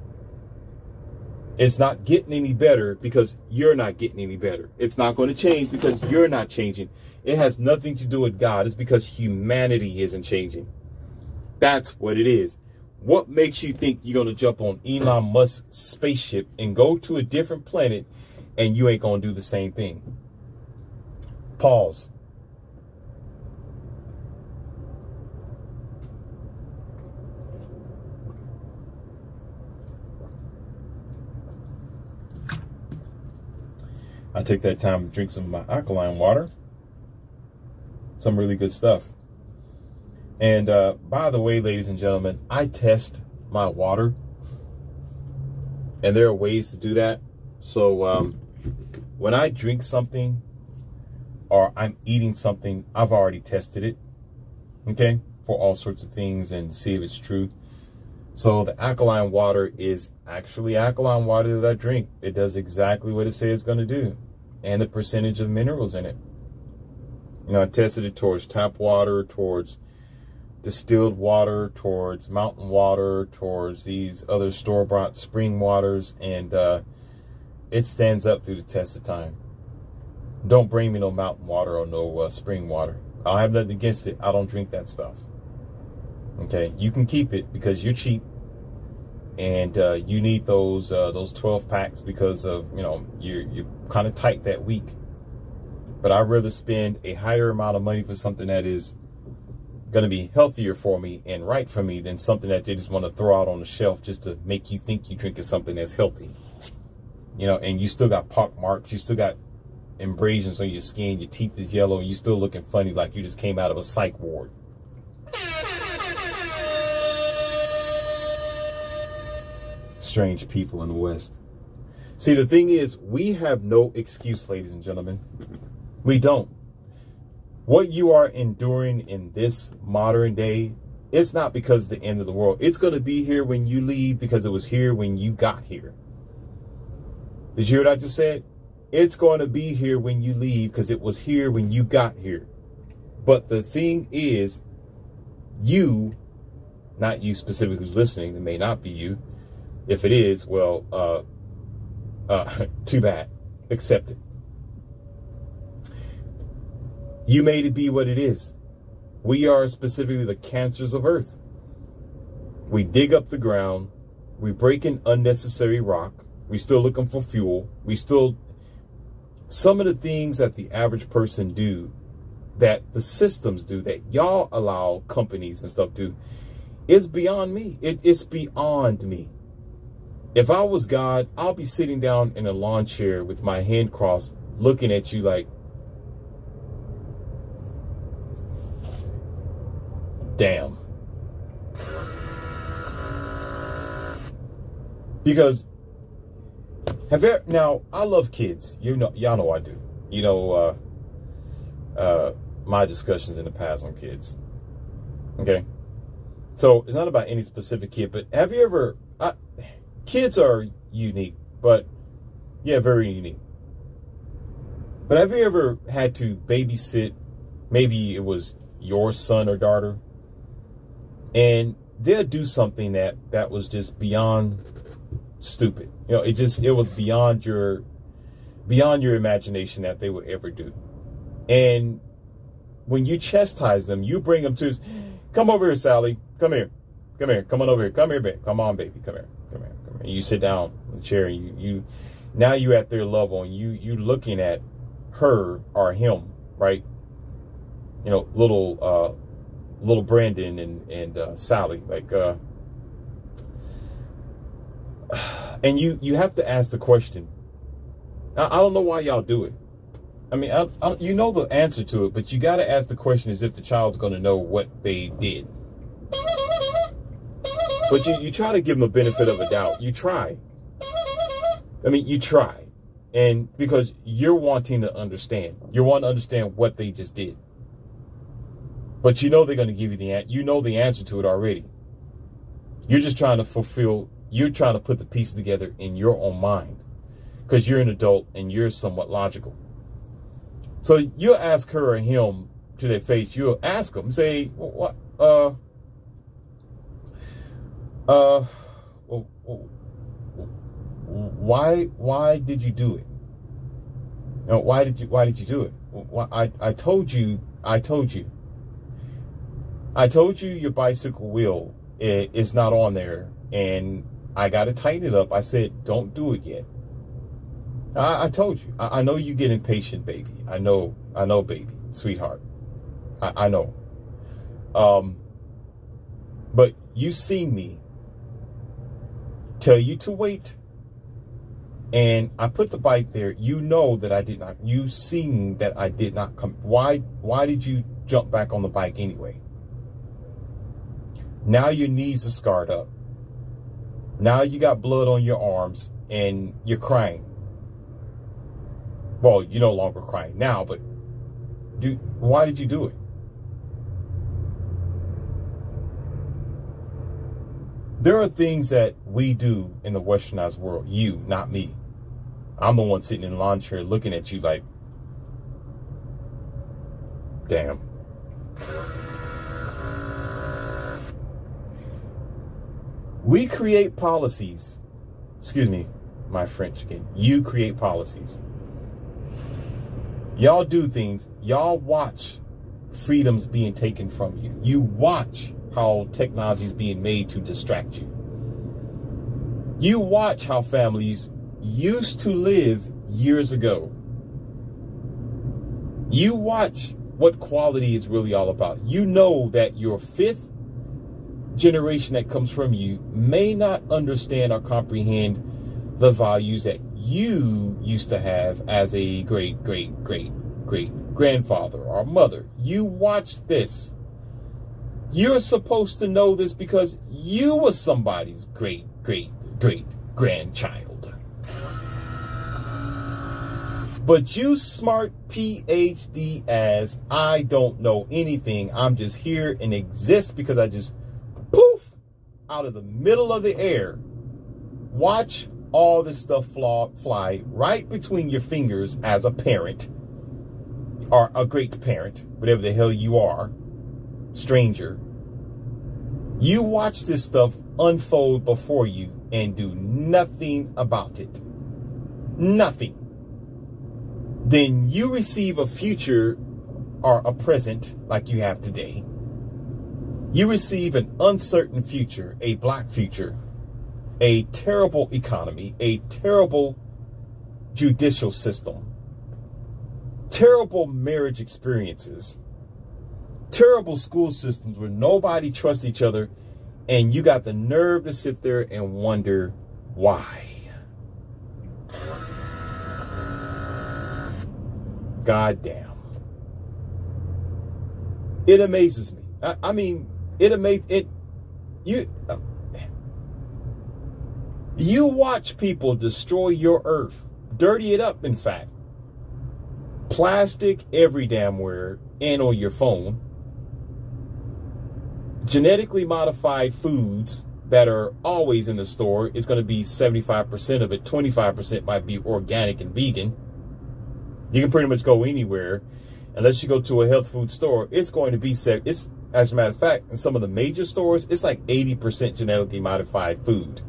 It's not getting any better because you're not getting any better. It's not going to change because you're not changing. It has nothing to do with God. It's because humanity isn't changing. That's what it is. What makes you think you're going to jump on Elon Musk's spaceship and go to a different planet and you ain't going to do the same thing? Pause. I take that time to drink some of my alkaline water. Some really good stuff. And by the way, ladies and gentlemen, I test my water. And there are ways to do that. So when I drink something or I'm eating something, I've already tested it. Okay? For all sorts of things and see if it's true. So the alkaline water is actually alkaline water that I drink. It does exactly what it says it's going to do. And the percentage of minerals in it. You know, I tested it towards tap water, towards distilled water, towards mountain water, towards these other store-bought spring waters. And it stands up through the test of time. Don't bring me no mountain water or no spring water. I have nothing against it. I don't drink that stuff. Okay, you can keep it because you're cheap, and you need those 12 packs because of, you know, you're kind of tight that week. But I'd rather spend a higher amount of money for something that is going to be healthier for me and right for me than something that they just want to throw out on the shelf just to make you think you're drinking something that's healthy. You know, and you still got pock marks, you still got abrasions on your skin, your teeth is yellow, and you're still looking funny like you just came out of a psych ward. Strange people in the West. See, the thing is, we have no excuse, ladies and gentlemen. We don't. What you are enduring in this modern day, it's not because of the end of the world. It's going to be here when you leave because it was here when you got here. Did you hear what I just said? It's going to be here when you leave because it was here when you got here. But the thing is, you, not you specifically who's listening, it may not be you. If it is, well, too bad. Accept it. You made it be what it is. We are specifically the cancers of Earth. We dig up the ground. We break in unnecessary rock. We still looking for fuel. We still... Some of the things that the average person do, that the systems do, that y'all allow companies and stuff do, is beyond me. It's beyond me. If I was God, I'll be sitting down in a lawn chair with my hand crossed, looking at you like, damn. Because now I love kids. You know, y'all know I do. You know, my discussions in the past on kids. Okay, so it's not about any specific kid, but have you ever? Kids are unique, but yeah, very unique. But have you ever had to babysit, maybe it was your son or daughter, and they'll do something that was just beyond stupid. You know, it was beyond your imagination that they would ever do. And when you chastise them, you bring them to, come over here, Sally. Come here. Come here. Come on over here. Come here, baby. Come on, baby. Come here. Come here. Come here. And you sit down in the chair. And now you're at their level, and you looking at her or him, right? You know, little Brandon and Sally, like, and you have to ask the question. I don't know why y'all do it. I mean, you know the answer to it, but you got to ask the question as if the child's going to know what they did. But you try to give them the benefit of a doubt. You try. I mean, you try. And because you're wanting to understand. You want to understand what they just did. But you know they're going to give you the answer to it already. You're just trying to you're trying to put the pieces together in your own mind. Because you're an adult and you're somewhat logical. So you'll ask her or him to their face. You'll ask them, say, what, why did you do it? You know, why did you do it? I told you your bicycle wheel is not on there, and I got to tighten it up. I said, don't do it yet. I told you. I know you get impatient, baby. I know, baby, sweetheart. I know. But you seen me tell you to wait, and I put the bike there. You know that I did not. You seen that I did not come. Why did you jump back on the bike anyway? Now your knees are scarred up. Now you got blood on your arms, and you're crying. Well, you're no longer crying now, but why did you do it? There are things that we do in the westernized world. You, not me. I'm the one sitting in the lawn chair looking at you like, damn. We create policies. Excuse me, my French again. You create policies. Y'all do things. Y'all watch freedoms being taken from you. You watch how technology is being made to distract you. You watch how families used to live years ago. You watch what quality is really all about. You know that your fifth generation that comes from you may not understand or comprehend the values that you used to have as a great grandfather or mother. You watch this. You're supposed to know this because you were somebody's great grandchild. But you smart PhD as I don't know anything. I'm just here and exist because I just poof out of the middle of the air. Watch all this stuff fly right between your fingers as a parent or a great parent, whatever the hell you are, stranger. You watch this stuff unfold before you and do nothing about it. Nothing. Then you receive a future or a present like you have today. You receive an uncertain future, a black future, a terrible economy, a terrible judicial system, terrible marriage experiences, terrible school systems where nobody trusts each other, and you got the nerve to sit there and wonder why. God damn. It amazes me. I mean, it amazes it. You watch people destroy your earth, dirty it up, in fact. Plastic every damn where, and on your phone. Genetically modified foods that are always in the store. It's going to be 75% of it. 25% might be organic and vegan. You can pretty much go anywhere. Unless you go to a health food store, it's going to be set. It's, as a matter of fact, in some of the major stores, it's like 80% genetically modified food.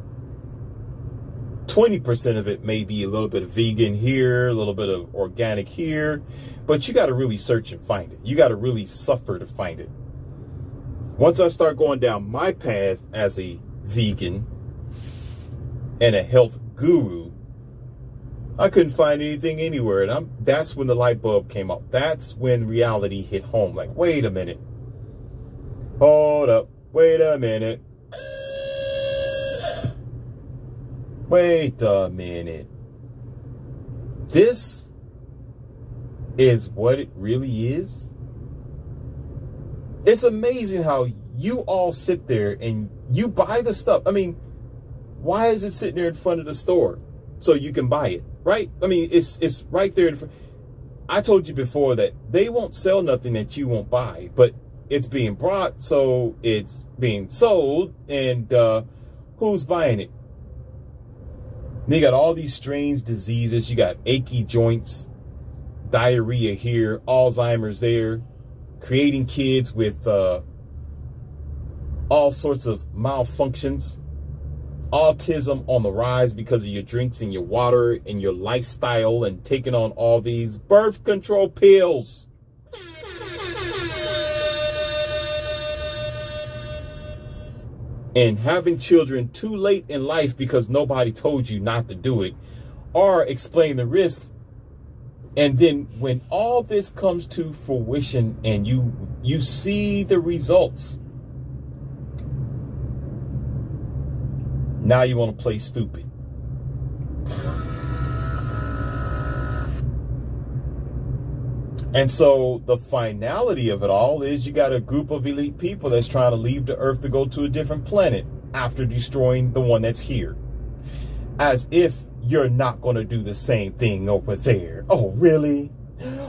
20% of it may be a little bit of vegan here, a little bit of organic here, but you got to really search and find it. You got to really suffer to find it. Once I start going down my path as a vegan and a health guru, I couldn't find anything anywhere. And that's when the light bulb came up. That's when reality hit home. Like, wait a minute. Hold up. Wait a minute. Wait a minute. This is what it really is? It's amazing how you all sit there and you buy the stuff. I mean, why is it sitting there in front of the store so you can buy it, right? I mean, it's right there. I told you before that they won't sell nothing that you won't buy, but it's being brought, so it's being sold, and who's buying it? You got all these strange diseases. You got achy joints, diarrhea here, Alzheimer's there, creating kids with all sorts of malfunctions, autism on the rise because of your drinks and your water and your lifestyle and taking on all these birth control pills. And having children too late in life because nobody told you not to do it or explain the risks. And then when all this comes to fruition and you see the results, now you want to play stupid. And so the finality of it all is you got a group of elite people that's trying to leave the earth to go to a different planet after destroying the one that's here. As if you're not going to do the same thing over there. Oh, really?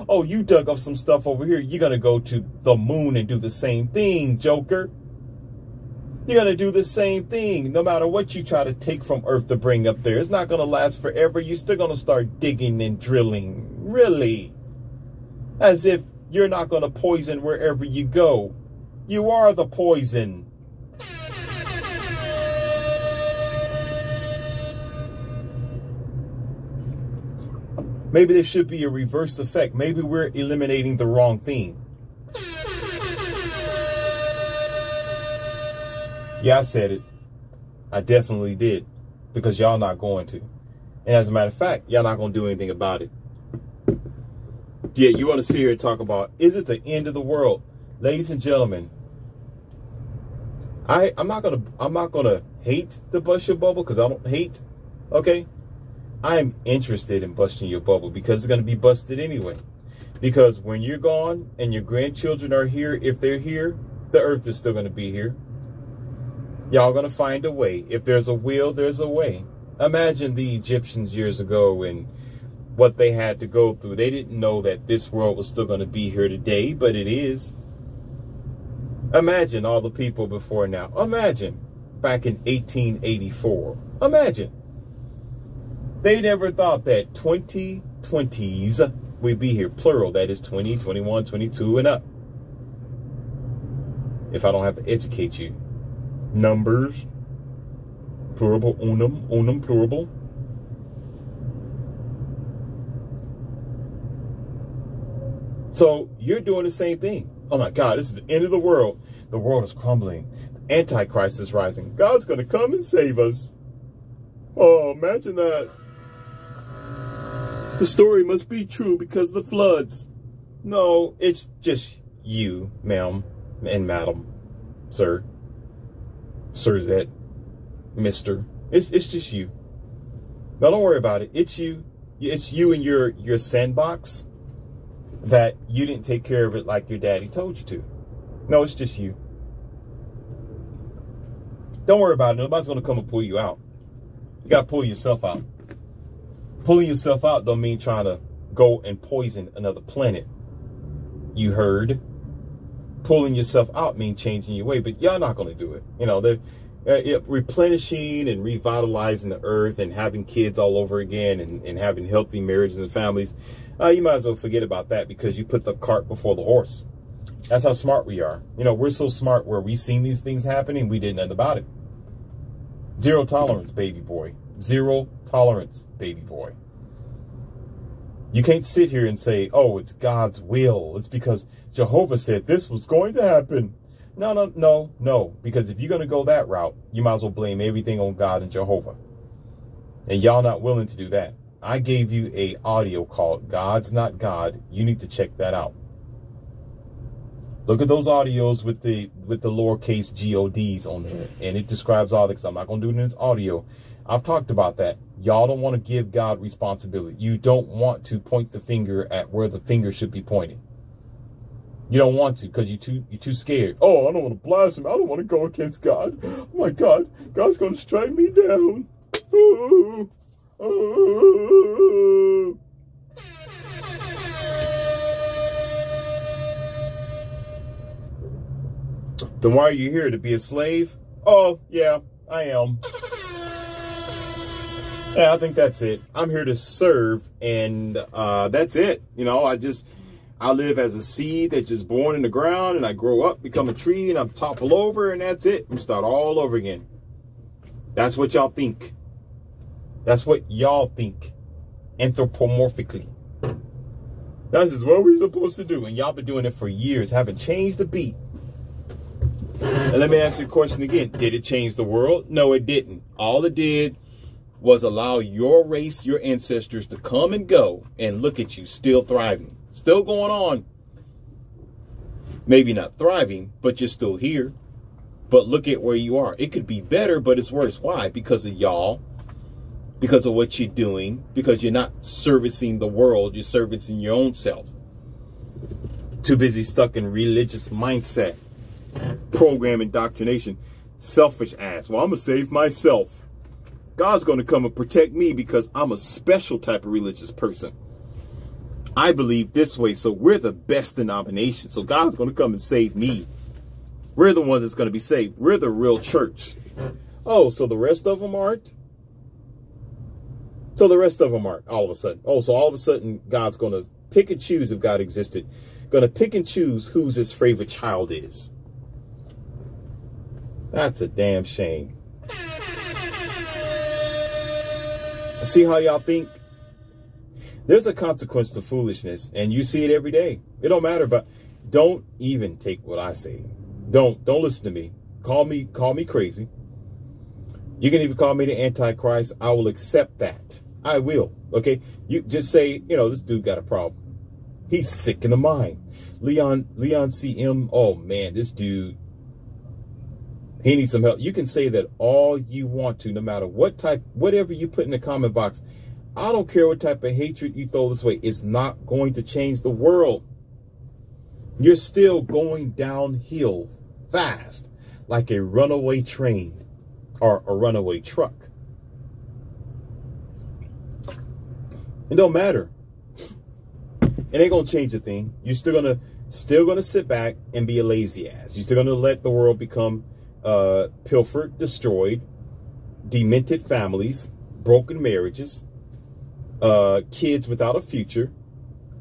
Oh, you dug up some stuff over here. You're going to go to the moon and do the same thing, Joker. You're going to do the same thing. No matter what you try to take from Earth to bring up there, it's not going to last forever. You're still going to start digging and drilling. Really? As if you're not going to poison wherever you go. You are the poison. Maybe there should be a reverse effect. Maybe we're eliminating the wrong thing. Yeah, I said it. I definitely did. Because y'all not going to. And as a matter of fact, y'all not going to do anything about it. Yeah, you want to sit here and talk about, is it the end of the world? Ladies and gentlemen, I'm not gonna hate to bust your bubble because I don't hate, okay? I'm interested in busting your bubble because it's gonna be busted anyway. Because when you're gone and your grandchildren are here, if they're here, the earth is still gonna be here. Y'all gonna find a way. If there's a will, there's a way. Imagine the Egyptians years ago and what they had to go through. They didn't know that this world was still going to be here today, but it is. Imagine all the people before now. Imagine back in 1884. Imagine. They never thought that 2020s would be here, plural. That is 20, 21, 22 and up. If I don't have to educate you. Numbers. Plural, unum, plural. So you're doing the same thing. Oh my God, this is the end of the world. The world is crumbling. The Antichrist is rising. God's going to come and save us. Oh, imagine that. The story must be true because of the floods. No, it's just you, ma'am and madam, sir, sirzette, mister. It's just you. Now don't worry about it. It's you. It's you and your sandbox. That you didn't take care of it like your daddy told you to. No, it's just you. Don't worry about it. Nobody's going to come and pull you out. You got to pull yourself out. Pulling yourself out don't mean trying to go and poison another planet. You heard? Pulling yourself out means changing your way, but y'all not going to do it. You know, they're replenishing and revitalizing the earth and having kids all over again and having healthy marriages and families. You might as well forget about that because you put the cart before the horse. That's how smart we are. You know, we're so smart where we've seen these things happening, we did nothing about it. Zero tolerance, baby boy. Zero tolerance, baby boy. You can't sit here and say, oh, it's God's will. It's because Jehovah said this was going to happen. No. Because if you're going to go that route, you might as well blame everything on God and Jehovah. And y'all not willing to do that. I gave you a audio called God's Not God. You need to check that out. Look at those audios with the lowercase gods on there. And it describes all this. I'm not going to do it in its audio. I've talked about that. Y'all don't want to give God responsibility. You don't want to point the finger at where the finger should be pointing. You don't want to because you're too scared. Oh, I don't want to blaspheme. I don't want to go against God. Oh my God, God's going to strike me down. Oh, oh. Then why are you here? To be a slave? Oh, yeah, I am. Yeah, I think that's it. I'm here to serve, and that's it. You know, I live as a seed that's just born in the ground, and I grow up, become a tree, and I'm topple over, and that's it. I'm start all over again. That's what y'all think. That's what y'all think. Anthropomorphically. This is what we're supposed to do, and y'all been doing it for years, haven't changed a beat. And let me ask you a question again. Did it change the world? No, it didn't. All it did was allow your race, your ancestors to come and go and look at you still thriving, still going on. Maybe not thriving, but you're still here. But look at where you are. It could be better, but it's worse. Why? Because of y'all, because of what you're doing, because you're not servicing the world. You're servicing your own self. Too busy stuck in religious mindset, program indoctrination, selfish ass. Well, I'm going to save myself. God's going to come and protect me because I'm a special type of religious person. I believe this way, so we're the best denomination. So God's going to come and save me. We're the ones that's going to be saved. We're the real church. Oh, so the rest of them aren't? So the rest of them aren't all of a sudden. Oh, so all of a sudden God's going to pick and choose if God existed. Going to pick and choose who's his favorite child is. That's a damn shame. See how y'all think? There's a consequence to foolishness, and you see it every day. It don't matter, but don't even take what I say. Don't listen to me. Call me crazy. You can even call me the Antichrist. I will accept that. I will. Okay? You just say, you know, this dude got a problem. He's sick in the mind. Leon CM, oh man, this dude, he needs some help. You can say that all you want to, no matter whatever you put in the comment box. I don't care what type of hatred you throw this way. It's not going to change the world. You're still going downhill fast like a runaway train or a runaway truck. It don't matter. It ain't gonna change a thing. You're still gonna sit back and be a lazy ass. You're still gonna let the world become pilfered, destroyed, demented families, broken marriages, kids without a future,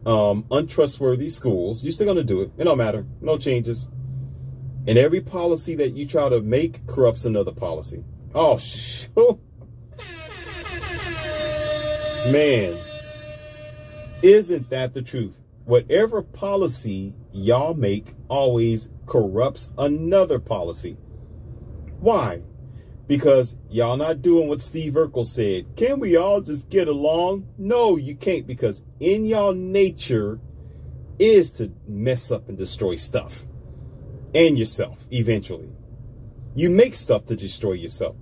untrustworthy schools. You're still gonna do it. It don't matter. No changes. And every policy that you try to make corrupts another policy. Oh, man, isn't that the truth? Whatever policy y'all make always corrupts another policy. Why? Because y'all not doing what Steve Urkel said. Can we all just get along? No, you can't, because in y'all nature is to mess up and destroy stuff. And yourself, eventually. You make stuff to destroy yourself.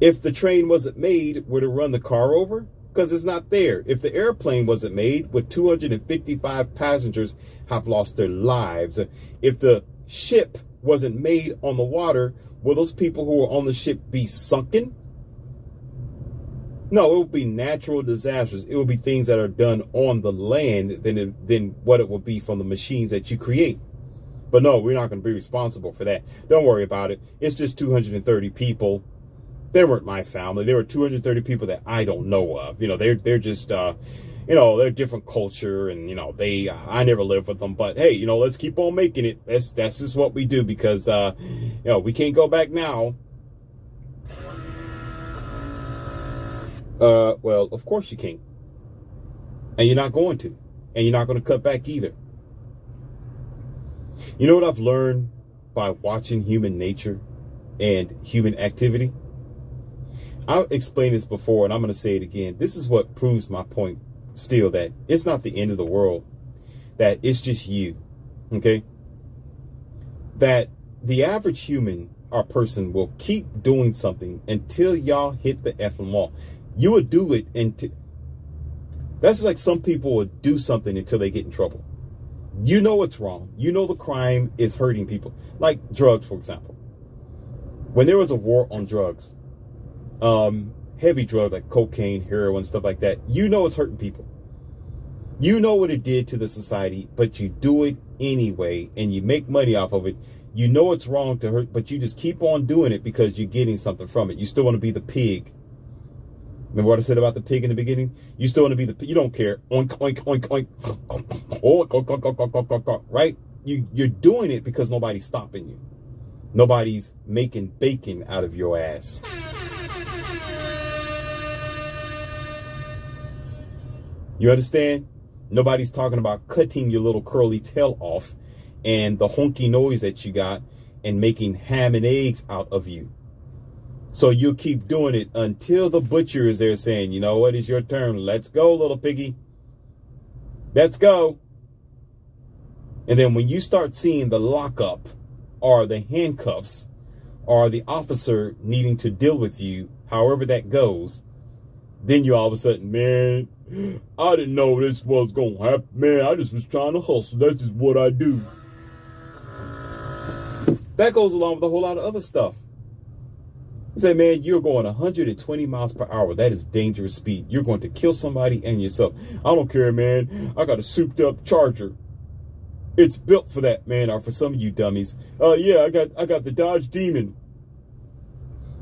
If the train wasn't made, would it run the car over? Because it's not there. If the airplane wasn't made, would 255 passengers have lost their lives? If the ship wasn't made on the water, will those people who were on the ship be sunken? No, it will be natural disasters. It will be things that are done on the land than what it will be from the machines that you create. But no, we're not going to be responsible for that. Don't worry about it. It's just 230 people. They weren't my family. There were 230 people that I don't know of. You know, they're just you know, they're different culture, and, you know, I never lived with them, but hey, you know, let's keep on making it. That's just what we do, because, you know, we can't go back now. Well, of course you can't. And you're not going to. And you're not going to cut back either. You know what I've learned by watching human nature and human activity? I've explained this before, and I'm going to say it again. This is what proves my point still, that it's not the end of the world, that it's just you, okay? That the average human or person will keep doing something until y'all hit the effing wall. You would do it until... That's like some people would do something until they get in trouble. You know it's wrong. You know the crime is hurting people. Like drugs, for example. When there was a war on drugs, heavy drugs like cocaine, heroin, stuff like that, you know it's hurting people. You know what it did to the society, but you do it anyway, and you make money off of it. You know it's wrong to hurt, but you just keep on doing it because you're getting something from it. You still want to be the pig. Remember what I said about the pig in the beginning? You still want to be the pig. You don't care. Oink, oink, oink, oink. Oink, oink, oink, oink, oink, oink, oink, right? You're doing it because nobody's stopping you. Nobody's making bacon out of your ass. You understand? Nobody's talking about cutting your little curly tail off and the honky noise that you got and making ham and eggs out of you. So you'll keep doing it until the butcher is there saying, you know what, it's your turn. Let's go, little piggy. Let's go. And then when you start seeing the lockup or the handcuffs or the officer needing to deal with you, however that goes, then you all of a sudden, man, I didn't know this was going to happen. Man, I just was trying to hustle. That's just what I do. That goes along with a whole lot of other stuff. You say, man, you're going 120 miles per hour. That is dangerous speed. You're going to kill somebody and yourself. I don't care, man. I got a souped up Charger. It's built for that, man. Or for some of you dummies. Yeah, I got the Dodge Demon.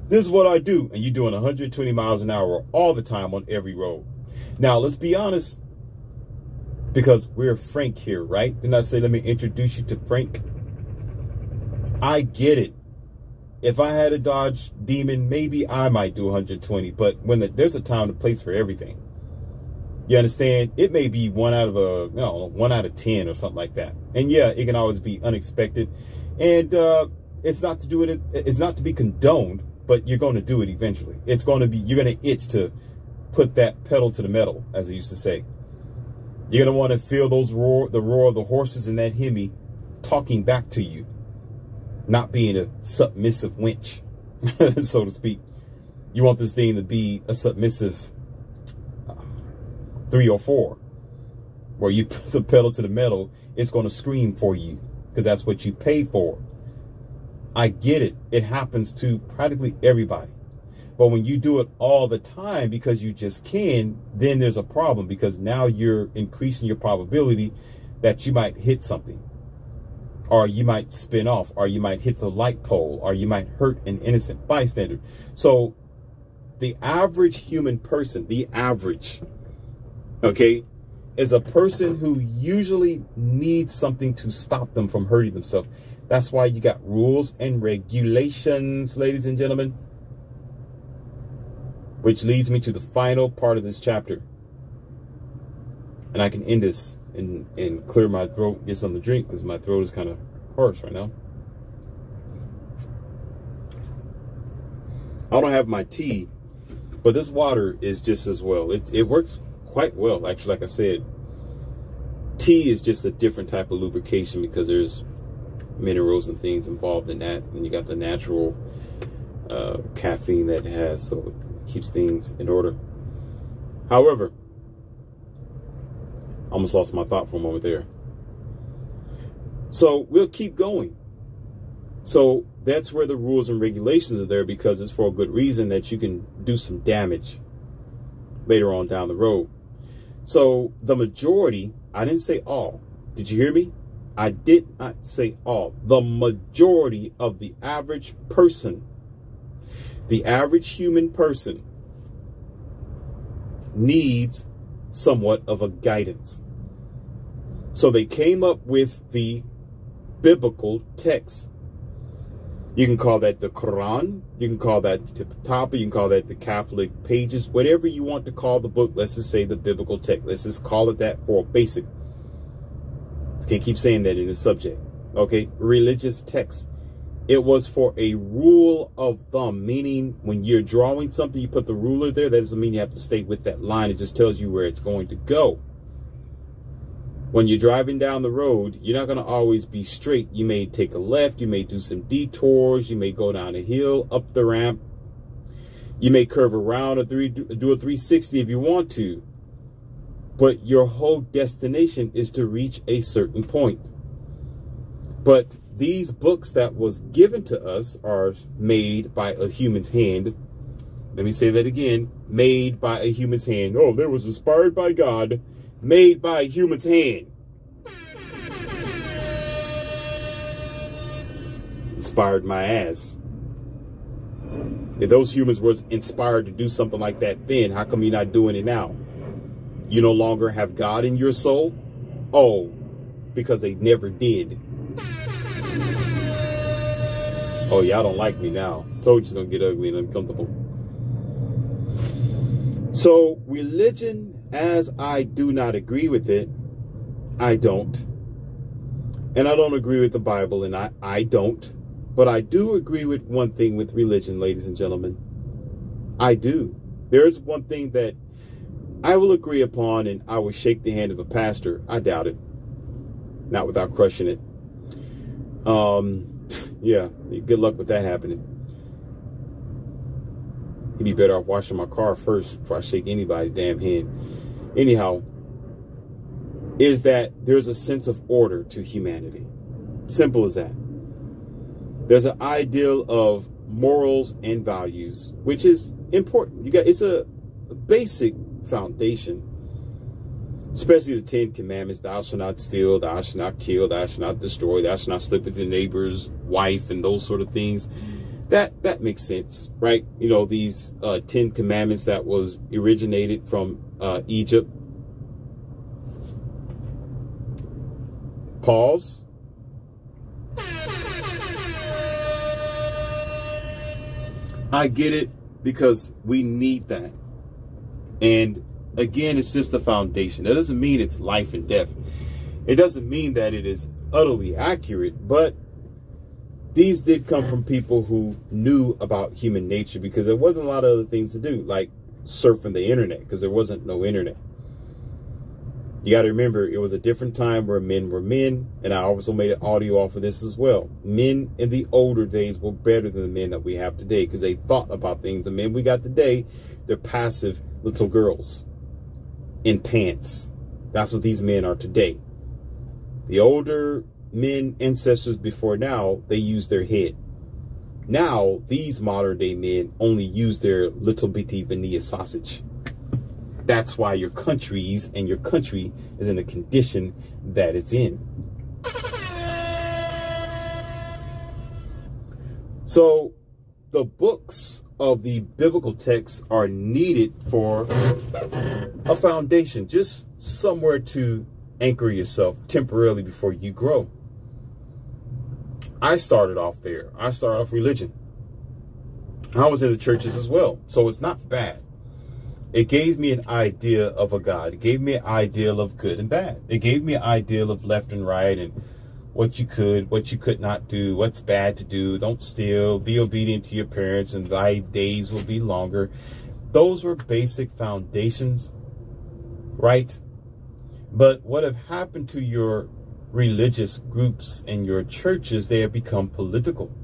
This is what I do. And you're doing 120 miles an hour all the time on every road. Now, let's be honest. Because we're Frank here, right? Didn't I say, let me introduce you to Frank? I get it. If I had a Dodge Demon, maybe I might do 120. But when there's a time and a place for everything. You understand? It may be 1 out of 10 or something like that. And yeah, it can always be unexpected. And it's not to be condoned, but you're going to do it eventually. You're going to itch to put that pedal to the metal, as I used to say. You're going to want to feel the roar of the horses in that Hemi talking back to you. Not being a submissive winch, so to speak. You want this thing to be a submissive 3 or 4, where you put the pedal to the metal, it's going to scream for you because that's what you pay for. I get it. It happens to practically everybody. But when you do it all the time because you just can, then there's a problem, because now you're increasing your probability that you might hit something. Or you might spin off, or you might hit the light pole, or you might hurt an innocent bystander. So the average human person, okay, is a person who usually needs something to stop them from hurting themselves. That's why you got rules and regulations, ladies and gentlemen. Which leads me to the final part of this chapter. And I can end this and clear my throat, get something to drink, because my throat is kind of hoarse right now. I don't have my tea, but this water is just as well. It works quite well, actually. Like I said, tea is just a different type of lubrication because there's minerals and things involved in that, and you got the natural caffeine that it has, so it keeps things in order. However, I almost lost my thought for a moment there. So we'll keep going. So that's where the rules and regulations are there, because it's for a good reason, that you can do some damage later on down the road. So the majority, I didn't say all. Did you hear me? I did not say all. The majority of the average person, the average human person, needs somewhat of a guidance. So they came up with the biblical text. You can call that the Quran. You can call that the Tipitapa. You can call that the Catholic pages. Whatever you want to call the book, let's just say the biblical text. Let's just call it that for basic. Can't keep saying that in the subject. Okay, religious text. It was for a rule of thumb, meaning when you're drawing something, you put the ruler there. That doesn't mean you have to stay with that line. It just tells you where it's going to go. When you're driving down the road, you're not going to always be straight. You may take a left. You may do some detours. You may go down a hill, up the ramp. You may curve around or do a 360 if you want to. But your whole destination is to reach a certain point. But these books that was given to us are made by a human's hand. Let me say that again. Made by a human's hand. Oh, there was inspired by God. Made by a human's hand. Inspired my ass. If those humans was inspired to do something like that then, how come you're not doing it now? You no longer have God in your soul? Oh, because they never did. Oh, y'all don't like me now. Told you it's going to get ugly and uncomfortable. So religion, as I do not agree with it, I don't. And I don't agree with the Bible, and I don't. But I do agree with one thing with religion, ladies and gentlemen. I do. There is one thing that I will agree upon, and I will shake the hand of a pastor. I doubt it. Not without crushing it. Yeah, good luck with that happening. You'd be better off washing my car first before I shake anybody's damn hand. Anyhow, is that there's a sense of order to humanity. Simple as that. There's an ideal of morals and values, which is important. It's a basic foundation, especially the 10 Commandments. Thou shalt not steal, thou shalt not kill, thou shalt not destroy, thou shalt not sleep with your neighbor's wife, and those sort of things. That makes sense, right? You know, these 10 Commandments that was originated from Egypt. Pause. I get it, because we need that. And again, it's just the foundation. That doesn't mean it's life and death. It doesn't mean that it is utterly accurate, but these did come from people who knew about human nature, because there wasn't a lot of other things to do, like surfing the internet, because there wasn't no internet. You got to remember, it was a different time where men were men, and I also made an audio off of this as well. Men in the older days were better than the men that we have today, because they thought about things. The men we got today, they're passive little girls in pants. That's what these men are today. The older men, ancestors before now, they use their head. Now, these modern day men only use their little bitty vanilla sausage. That's why your country is in a condition that it's in. So the books of the biblical texts are needed for a foundation, just somewhere to anchor yourself temporarily before you grow. I started off there. I started off religion. I was in the churches as well, so it's not bad. It gave me an idea of a God. It gave me an ideal of good and bad. It gave me an ideal of left and right, and what you could not do, what's bad to do. Don't steal, be obedient to your parents, and thy days will be longer. Those were basic foundations, right? But what have happened to your religious groups and your churches? They have become political.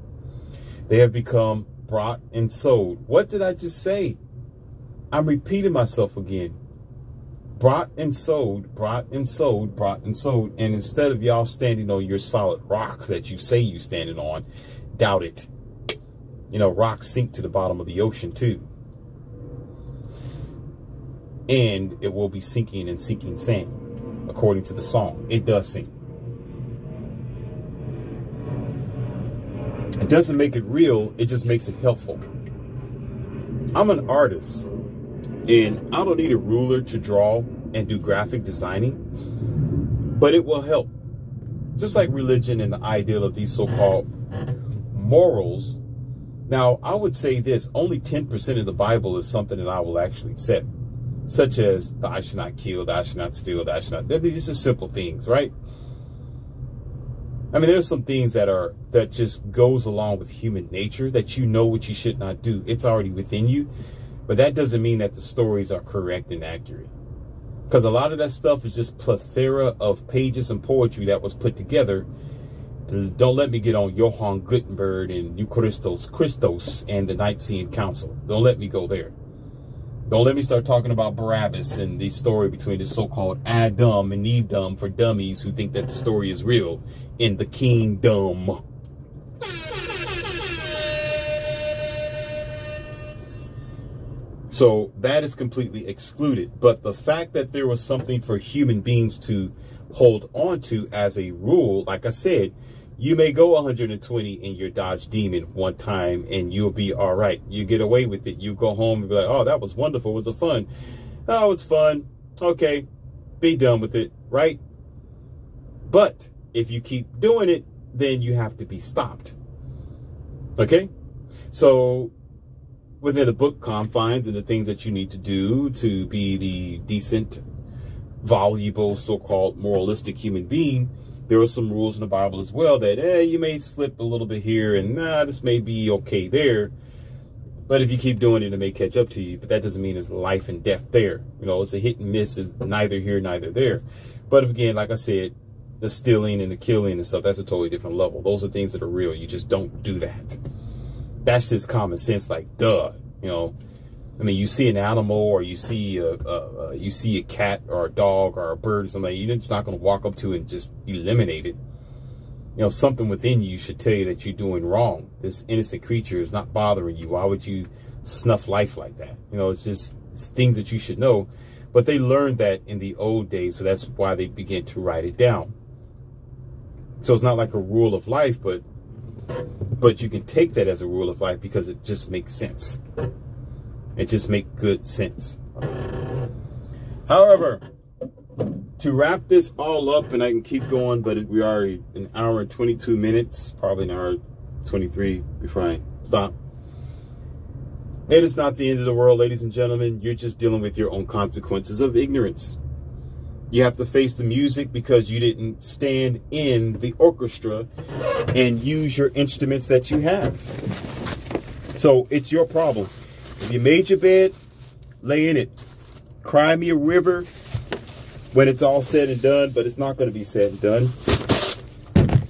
They have become bought and sold. What did I just say? I'm repeating myself again. Brought and sold, brought and sold, brought and sold. And instead of y'all standing on your solid rock that you say you standing on, doubt it. You know, rocks sink to the bottom of the ocean too. And it will be sinking and sinking sand, according to the song. It does sink. It doesn't make it real, it just makes it helpful. I'm an artist. And I don't need a ruler to draw and do graphic designing, but it will help. Just like religion and the ideal of these so-called morals. Now, I would say this, only 10% of the Bible is something that I will actually accept, such as thou shalt not kill, thou shalt not steal, thou shalt not. I mean, it's just simple things, right? I mean, there's some things that just goes along with human nature, that you know what you should not do. It's already within you, but that doesn't mean that the stories are correct and accurate. Because a lot of that stuff is just plethora of pages and poetry that was put together. And don't let me get on Johann Gutenberg and Christos and the Nicene Council. Don't let me go there. Don't let me start talking about Barabbas and the story between the so-called Adam and Eve-dom for dummies who think that the story is real in the kingdom. So that is completely excluded. But the fact that there was something for human beings to hold on to as a rule, like I said, you may go 120 in your Dodge Demon one time and you'll be all right. You get away with it. You go home and be like, oh, that was wonderful. Was it fun? Oh, it's fun. Okay, be done with it, right? But if you keep doing it, then you have to be stopped. Okay? So within the book confines and the things that you need to do to be the decent, valuable, so-called moralistic human being, there are some rules in the Bible as well that, you may slip a little bit here and this may be okay there. But if you keep doing it, it may catch up to you. But that doesn't mean it's life and death there. You know, it's a hit and miss, is neither here, neither there. But again, like I said, the stealing and the killing and stuff, that's a totally different level. Those are things that are real. You just don't do that. That's just common sense, like, duh, you know. I mean, you see an animal or you see a cat or a dog or a bird or something, you're just not going to walk up to it and just eliminate it. You know, something within you should tell you that you're doing wrong. This innocent creature is not bothering you. Why would you snuff life like that? You know, it's things that you should know. But they learned that in the old days, so that's why they began to write it down. So it's not like a rule of life, but you can take that as a rule of life because it just makes sense. It just makes good sense. However, to wrap this all up, and I can keep going, but we are an hour and 22 minutes, probably an hour 23 before I stop. It is not the end of the world, ladies and gentlemen. You're just dealing with your own consequences of ignorance. You have to face the music because you didn't stand in the orchestra and use your instruments that you have. So it's your problem. If you made your bed, lay in it. Cry me a river when it's all said and done, but it's not going to be said and done.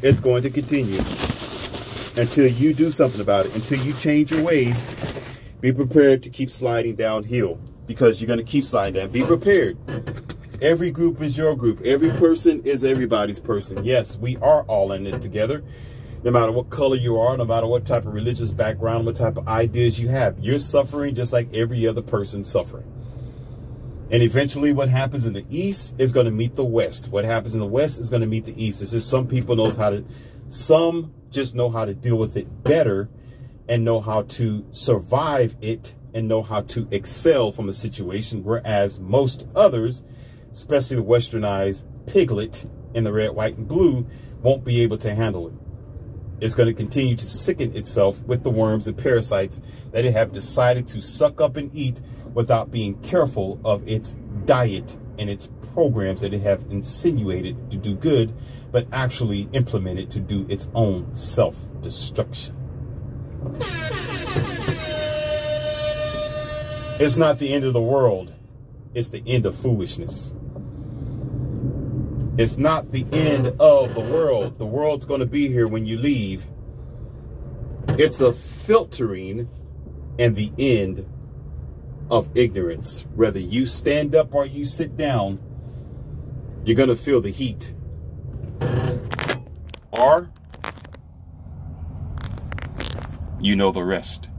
It's going to continue until you do something about it, until you change your ways. Be prepared to keep sliding downhill because you're going to keep sliding down. Be prepared. Every group is your group. Every person is everybody's person. Yes, we are all in this together. No matter what color you are, no matter what type of religious background, what type of ideas you have, you're suffering just like every other person suffering. And eventually what happens in the East is going to meet the West. What happens in the West is going to meet the East. It's just some people some just know how to deal with it better and know how to survive it and know how to excel from a situation, whereas most others, especially the westernized piglet in the red, white, and blue, won't be able to handle it. It's going to continue to sicken itself with the worms and parasites that it have decided to suck up and eat without being careful of its diet and its programs that it have insinuated to do good, but actually implemented to do its own self-destruction. It's not the end of the world. It's the end of foolishness. It's not the end of the world. The world's going to be here when you leave. It's a filtering and the end of ignorance. Whether you stand up or you sit down, you're going to feel the heat. Or you know the rest.